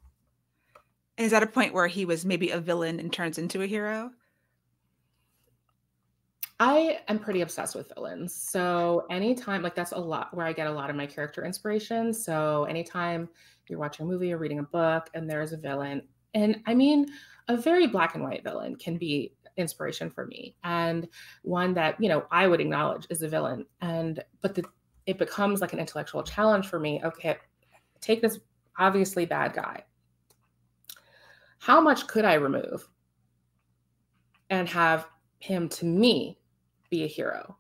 And is that a point where he was maybe a villain and turns into a hero? I am pretty obsessed with villains. So anytime, like that's a lot where I get a lot of my character inspiration. So anytime you're watching a movie or reading a book and there's a villain, and I mean, a very black and white villain can be inspiration for me. And one that, I would acknowledge is a villain. But it becomes like an intellectual challenge for me. Okay, take this obviously bad guy. How much could I remove and have him, to me, be a hero?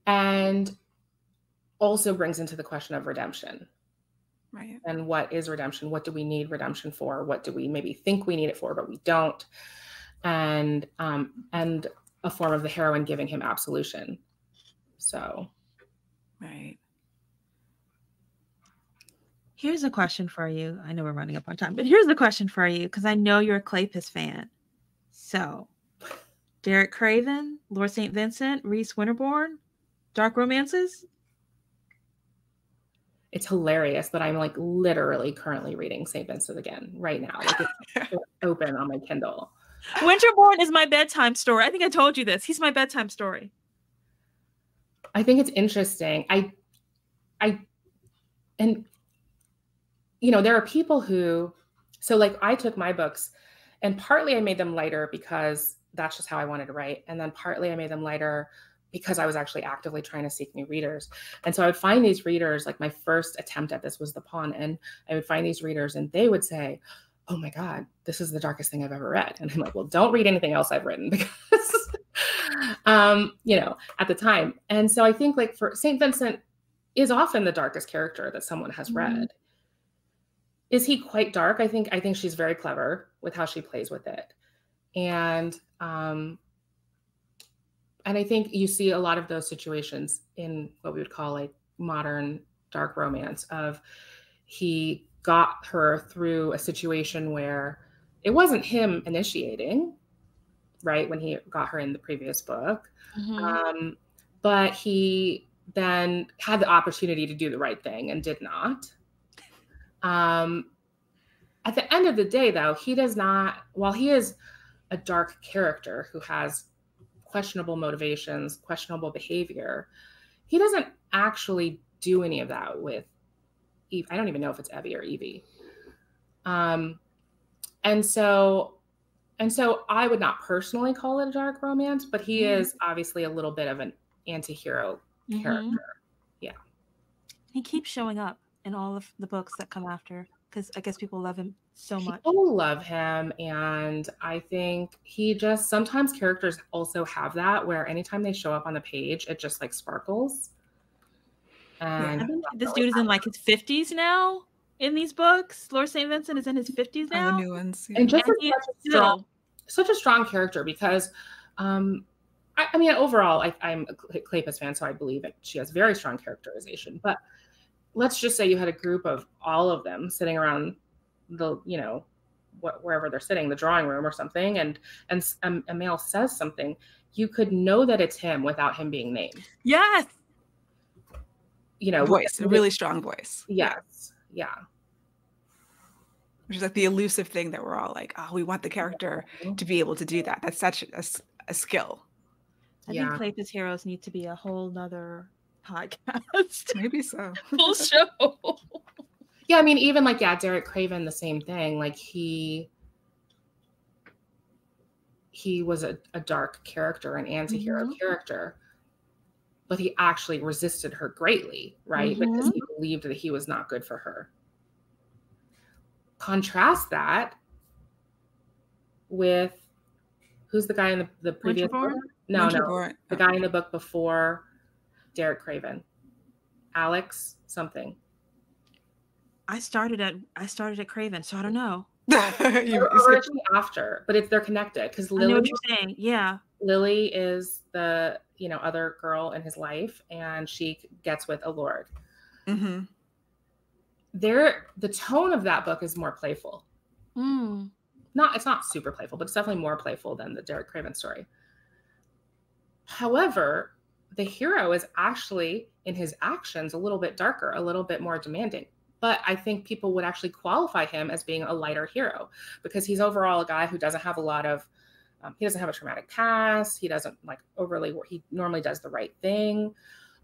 And also brings into the question of redemption. Right. And what is redemption? What do we need redemption for? What do we maybe think we need it for, but we don't? And a form of the heroine giving him absolution. So. Right. Here's a question for you. I know we're running up on time, but here's the question for you because I know you're a Kleypas fan. So, Derek Craven, Lord St. Vincent, Reese Winterbourne, dark romances? It's hilarious that I'm like literally currently reading St. Vincent again right now. Like it's open on my Kindle. Winterbourne is my bedtime story. I think I told you this. He's my bedtime story. I think it's interesting. And you know, there are people who, so like I took my books and partly I made them lighter because that's just how I wanted to write. And then partly I made them lighter because I was actually actively trying to seek new readers. And so I would find these readers, like my first attempt at this was The Pawn, and I would find these readers and they would say, oh my God, this is the darkest thing I've ever read. And I'm like, well, don't read anything else I've written because, you know, at the time. And so I think like for St. Vincent is often the darkest character that someone has read. Is he quite dark? I think she's very clever with how she plays with it. And I think you see a lot of those situations in what we would call like modern dark romance of he got her through a situation where it wasn't him initiating, right? When he got her in the previous book. But he then had the opportunity to do the right thing and did not. At the end of the day, though, he does not, while he is a dark character who has questionable motivations, questionable behavior, he doesn't actually do any of that with Eve. I don't even know if it's Evie or Evie. And so I would not personally call it a dark romance, but he is obviously a little bit of an anti-hero character. Yeah. He keeps showing up in all of the books that come after because I guess people love him so much. People love him, and I think he just, sometimes characters also have that where anytime they show up on the page, it just like sparkles. And I think this dude is in like his 50s now in these books. Lord St. Vincent is in his 50s now. The new ones. Yeah. And just such a strong character because I mean, overall, I'm a Kleypas fan, so I believe that she has very strong characterization. But let's just say you had a group of all of them sitting around the, you know, wherever they're sitting, the drawing room or something, and a male says something, you could know that it's him without him being named. Yes. You know, voice, a really strong voice. Yes. Yeah. Which is like the elusive thing that we're all like, oh, we want the character to be able to do that. That's such a skill. I think Kleypas Heroes need to be a whole nother podcast. Maybe so. Full show. Yeah, I mean, even like, Derek Craven, the same thing. Like he was a dark character, an anti-hero character, but he actually resisted her greatly, right? Because he believed that he was not good for her. Contrast that with who's the guy in the previous book? No, the guy in the book before Derek Craven, Alex something. I started at Craven, so I don't know. or actually after, but they're connected because Lily. I know what you're saying. Yeah, Lily is the other girl in his life, and she gets with a lord. The tone of that book is more playful. It's not super playful, but it's definitely more playful than the Derek Craven story. However, the hero is actually in his actions a little bit darker, a little bit more demanding. But I think people would actually qualify him as being a lighter hero because he's overall a guy who doesn't have a lot of, he doesn't have a traumatic past. He doesn't like overly, he normally does the right thing.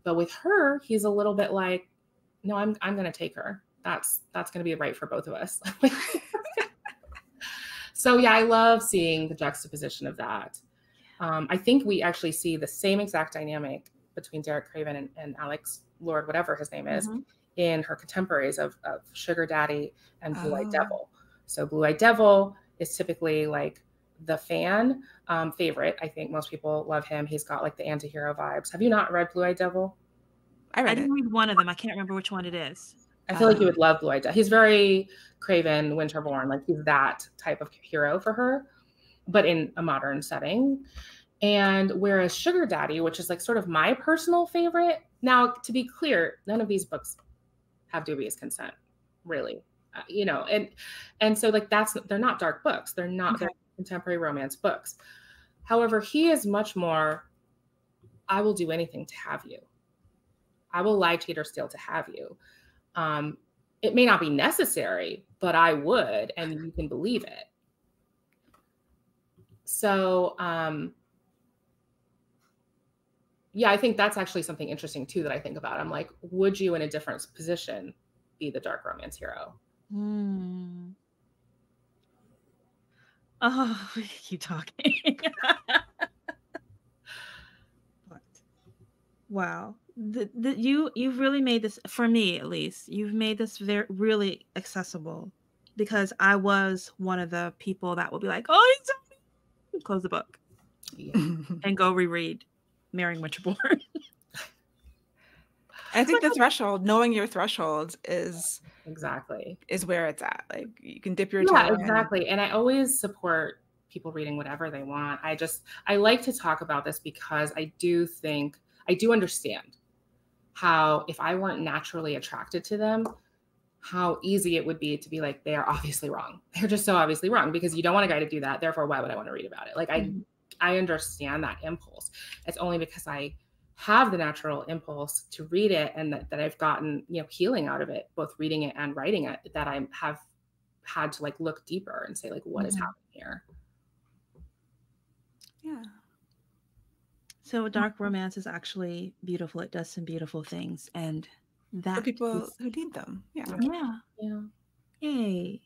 But with her, he's a little bit like, no, I'm going to take her. That's going to be right for both of us. So yeah, I love seeing the juxtaposition of that. I think we actually see the same exact dynamic between Derek Craven and Alex Lord, whatever his name is, in her contemporaries of Sugar Daddy and Blue Eyed Devil. So Blue Eyed Devil is typically like the fan favorite. I think most people love him. He's got like the anti-hero vibes. Have you not read Blue Eyed Devil? I didn't read one of them. I can't remember which one it is. I feel like you would love Blue Eyed Devil. He's very Craven Winterbourne. Like he's that type of hero for her, but in a modern setting. And whereas Sugar Daddy, which is like sort of my personal favorite. Now, to be clear, none of these books have dubious consent. really. You know, and so like they're not dark books. They're not Okay. they're contemporary romance books. However, he is much more, I will do anything to have you. I will lie, cheat, or steal to have you. Um, it may not be necessary, but I would, and you can believe it. So, yeah, I think that's actually something interesting too that I think about. I'm like, would you in a different position be the dark romance hero? Oh, we keep talking. What? Wow. You've really made this, for me at least, you've made this very really accessible, because I was one of the people that would be like, oh, he's and close the book Yeah. and go reread Marrying Winterborn. I think the threshold, knowing your threshold is Exactly. where it's at. Like you can dip your toe Yeah, in. exactly. And I always support people reading whatever they want. I like to talk about this because I do understand how, if I weren't naturally attracted to them, how easy it would be to be like, they are obviously wrong. They're just so obviously wrong, because you don't want a guy to do that. Therefore, why would I want to read about it? Like I understand that impulse. It's only because I have the natural impulse to read it, and that I've gotten, you know, healing out of it, both reading it and writing it, that I have had to like look deeper and say like, what is happening here? Yeah. So dark romance is actually beautiful. It does some beautiful things, and that For people who need them. Yeah. Yeah. Yay.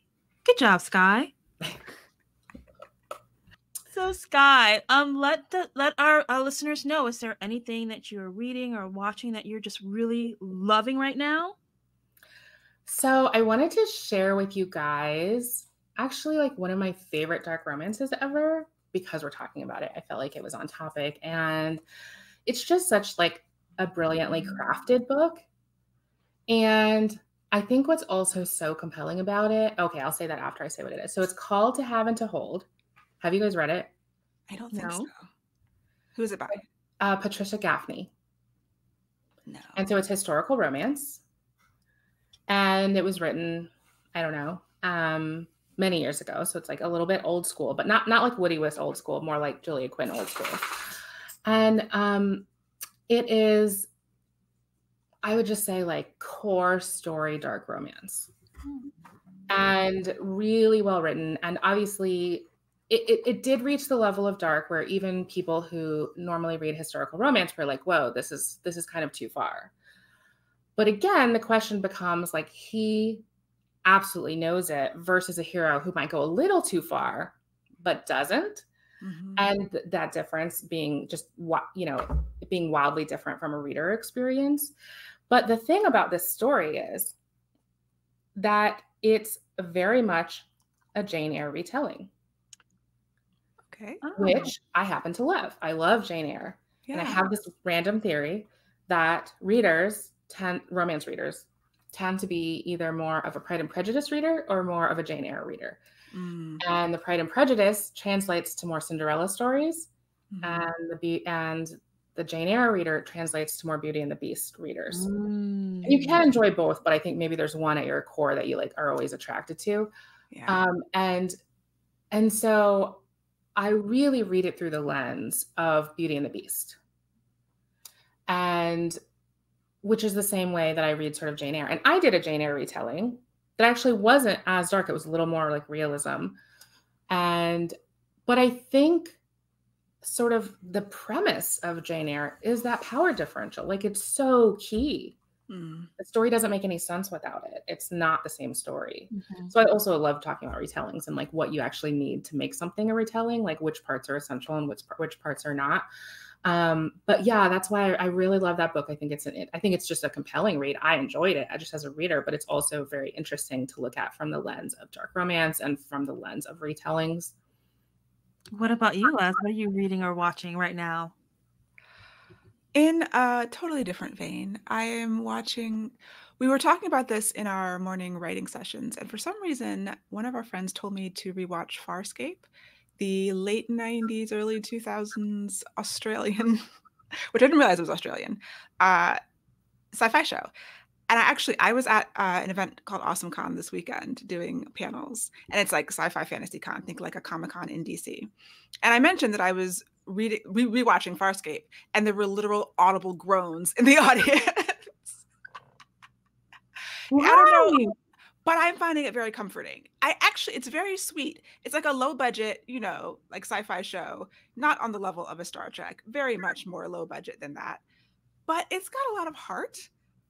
Good job, Sky. So Sky, let our listeners know, is there anything that you're reading or watching that you're just really loving right now? So I wanted to share with you guys actually like one of my favorite dark romances ever, because we're talking about it. I felt like it was on topic, and it's just such like a brilliantly crafted book. And I think what's also so compelling about it, okay, I'll say that after I say what it is. So it's called To Have and to Hold. Have you guys read it? I don't think No. so. Who is it by? Patricia Gaffney. No. And so it's historical romance. And it was written, I don't know, many years ago. So it's like a little bit old school, but not like Woody was old school, more like Julia Quinn old school. And it is, I would just say, like core story dark romance. And really well written. And obviously it did reach the level of dark where even people who normally read historical romance were like, whoa, this is kind of too far. But again, the question becomes like, he absolutely knows it versus a hero who might go a little too far, but doesn't. And that difference being just, you know, being wildly different from a reader experience. But the thing about this story is that it's very much a Jane Eyre retelling. Okay. Which I happen to love. I love Jane Eyre. Yeah. And I have this random theory that romance readers tend to be either more of a Pride and Prejudice reader or more of a Jane Eyre reader. And the Pride and Prejudice translates to more Cinderella stories, and the Jane Eyre reader translates to more Beauty and the Beast readers. And you can enjoy both, but I think maybe there's one at your core that you like are always attracted to. Yeah. And so I really read it through the lens of Beauty and the Beast, and which is the same way that I read sort of Jane Eyre. And I did a Jane Eyre retelling that actually wasn't as dark. It was a little more like realism. But I think sort of the premise of Jane Eyre is that power differential. Like, it's so key. The story doesn't make any sense without it. It's not the same story. So I also love talking about retellings and like what you actually need to make something a retelling, like which parts are essential and which parts are not. But yeah, that's why I really love that book. I think it's just a compelling read. I enjoyed it just as a reader, but it's also very interesting to look at from the lens of dark romance and from the lens of retellings. What about you, Les? What are you reading or watching right now? In a totally different vein, I am watching. We were talking about this in our morning writing sessions, and for some reason, one of our friends told me to rewatch Farscape, the late 90s, early 2000s Australian, which I didn't realize it was Australian, sci-fi show. And I was at an event called Awesome Con this weekend doing panels, and it's like sci-fi fantasy con, think like a Comic-Con in DC. And I mentioned that I was rewatching Farscape, and there were literal audible groans in the audience. I don't know, but I'm finding it very comforting. It's very sweet. It's like a low budget, like sci-fi show, not on the level of a Star Trek, very much more low budget than that. But it's got a lot of heart,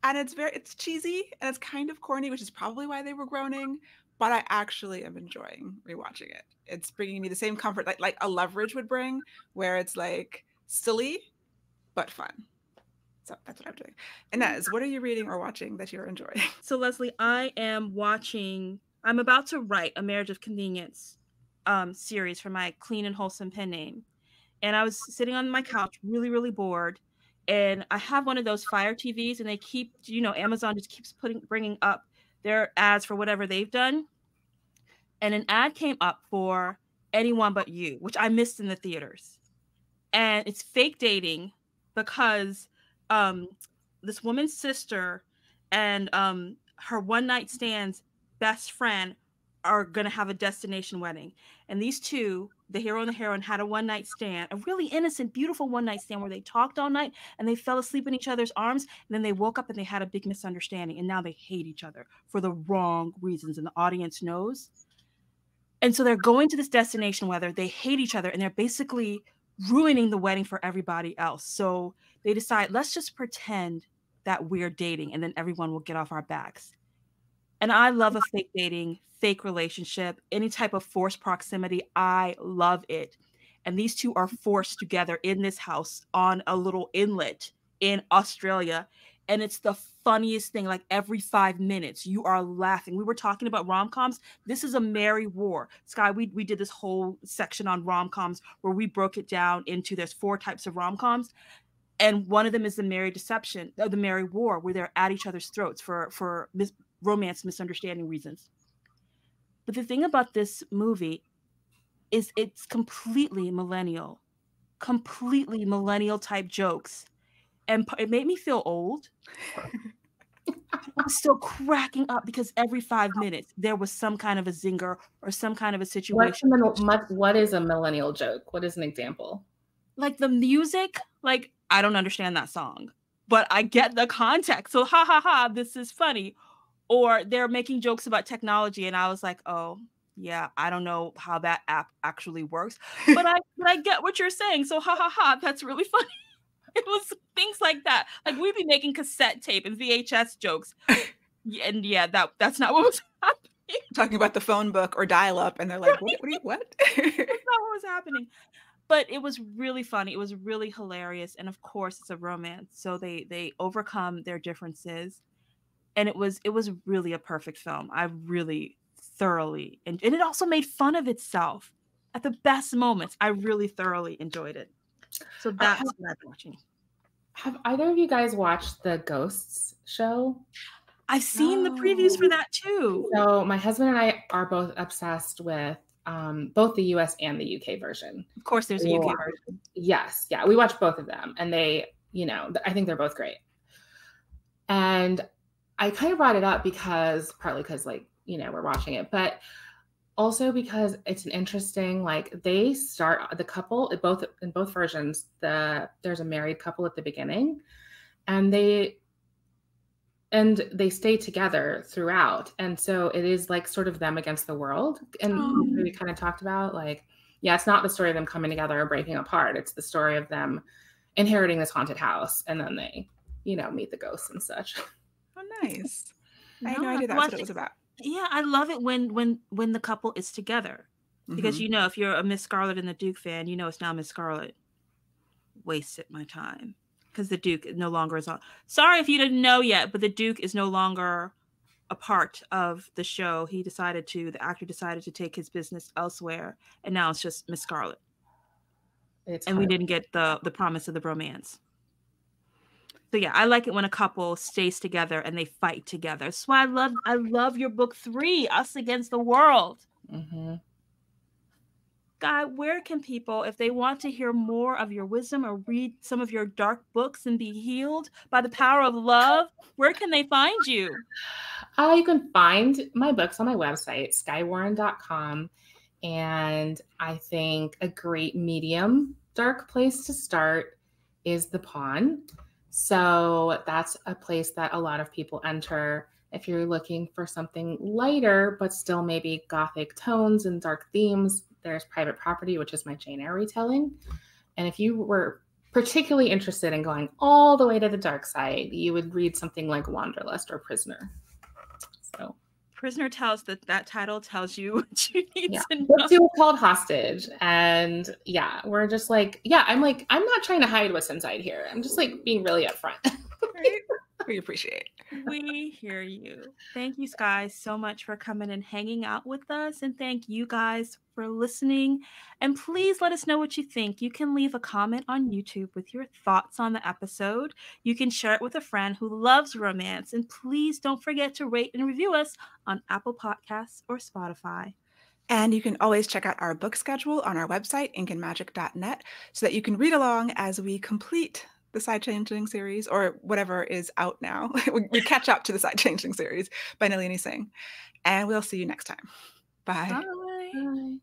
and it's cheesy, and it's kind of corny, which is probably why they were groaning. But I actually am enjoying rewatching it. It's bringing me the same comfort like a Leverage would bring, where it's like silly but fun. So that's what I'm doing. Inez, what are you reading or watching that you're enjoying? So Leslie, I'm about to write a Marriage of Convenience series for my clean and wholesome pen name. And I was sitting on my couch, really, really bored. And I have one of those Fire TVs, and they keep, Amazon just keeps bringing up their ads for whatever they've done. And an ad came up for Anyone But You, which I missed in the theaters. And it's fake dating because this woman's sister and her one-night stand's best friend are going to have a destination wedding. And these two, the hero and the heroine, had a one-night stand, a really innocent, beautiful one-night stand where they talked all night and they fell asleep in each other's arms. And then they woke up and they had a big misunderstanding. And now they hate each other for the wrong reasons. And the audience knows. And so they're going to this destination wedding. They hate each other, and they're basically ruining the wedding for everybody else. So they decide, let's just pretend that we're dating, and then everyone will get off our backs. And I love a fake dating, fake relationship, any type of forced proximity. I love it. And these two are forced together in this house on a little inlet in Australia. And it's the funniest thing. Like every 5 minutes, you are laughing. We were talking about rom-coms. This is a merry war. Sky, we did this whole section on rom-coms where we broke it down into there's 4 types of rom-coms. And one of them is the merry deception, or the merry war, where they're at each other's throats for romance misunderstanding reasons. But the thing about this movie is it's completely millennial type jokes. And it made me feel old. I was still cracking up because every 5 minutes there was some kind of a zinger or some kind of a situation. What is a millennial joke? What is an example? Like the music, like I don't understand that song, but I get the context. So ha ha ha, this is funny. Or they're making jokes about technology, and I was like, oh yeah, I don't know how that app actually works, but I get what you're saying. So ha ha ha, that's really funny. It was things like that. Like we'd be making cassette tape and VHS jokes. And yeah, that's not what was happening. Talking about the phone book or dial-up, and they're like, what? That's not what was happening. But it was really funny. It was really hilarious. And of course, it's a romance. So they overcome their differences. And it was really a perfect film. I really thoroughly, and it also made fun of itself at the best moments. I really thoroughly enjoyed it. So that's what I'm watching. Have either of you guys watched the Ghosts show? I've seen the previews for that too. So my husband and I are both obsessed with both the US and the UK version. Of course, there's a UK version. Yes. Yeah. We watched both of them, and they, I think they're both great. And I kind of brought it up partly because we're watching it, but also because it's an interesting, they start the couple in both versions. There's a married couple at the beginning, and they stay together throughout. And so it is like sort of them against the world. And we kind of talked about it's not the story of them coming together or breaking apart. It's the story of them inheriting this haunted house, and then they, meet the ghosts and such. Oh, nice. I had no idea that's what it was about. Yeah, I love it when the couple is together. Because if you're a Miss Scarlet and the Duke fan, it's now Miss Scarlet wasted my time. Because the Duke no longer is on. Sorry if you didn't know yet, but the Duke is no longer a part of the show. The actor decided to take his business elsewhere, and now it's just Miss Scarlet. We didn't get the promise of the bromance. So yeah, I like it when a couple stays together and they fight together. That's why I love your book 3, Us Against the World. Mm-hmm. Sky, where can people, if they want to hear more of your wisdom or read some of your dark books and be healed by the power of love, where can they find you? You can find my books on my website, skywarren.com. And I think a great medium dark place to start is The Pawn. So that's a place that a lot of people enter if you're looking for something lighter, but still maybe gothic tones and dark themes. There's Private Property, which is my Jane Eyre retelling. And if you were particularly interested in going all the way to the dark side, you would read something like Wanderlust or Prisoner. So Prisoner tells that title tells you what you need to know. Book 2 was called Hostage. And yeah, we're just like, yeah, I'm not trying to hide what's inside here. I'm just like being really upfront. Right? We appreciate. We hear you. Thank you, Sky, so much for coming and hanging out with us. And thank you guys for listening. And please let us know what you think. You can leave a comment on YouTube with your thoughts on the episode. You can share it with a friend who loves romance. And please don't forget to rate and review us on Apple Podcasts or Spotify. And you can always check out our book schedule on our website, inkandmagic.net, so that you can read along as we complete the Side Changing series, or whatever is out now. we catch up to the Side Changing series by Nalini Singh. And we'll see you next time. Bye. Bye. Bye.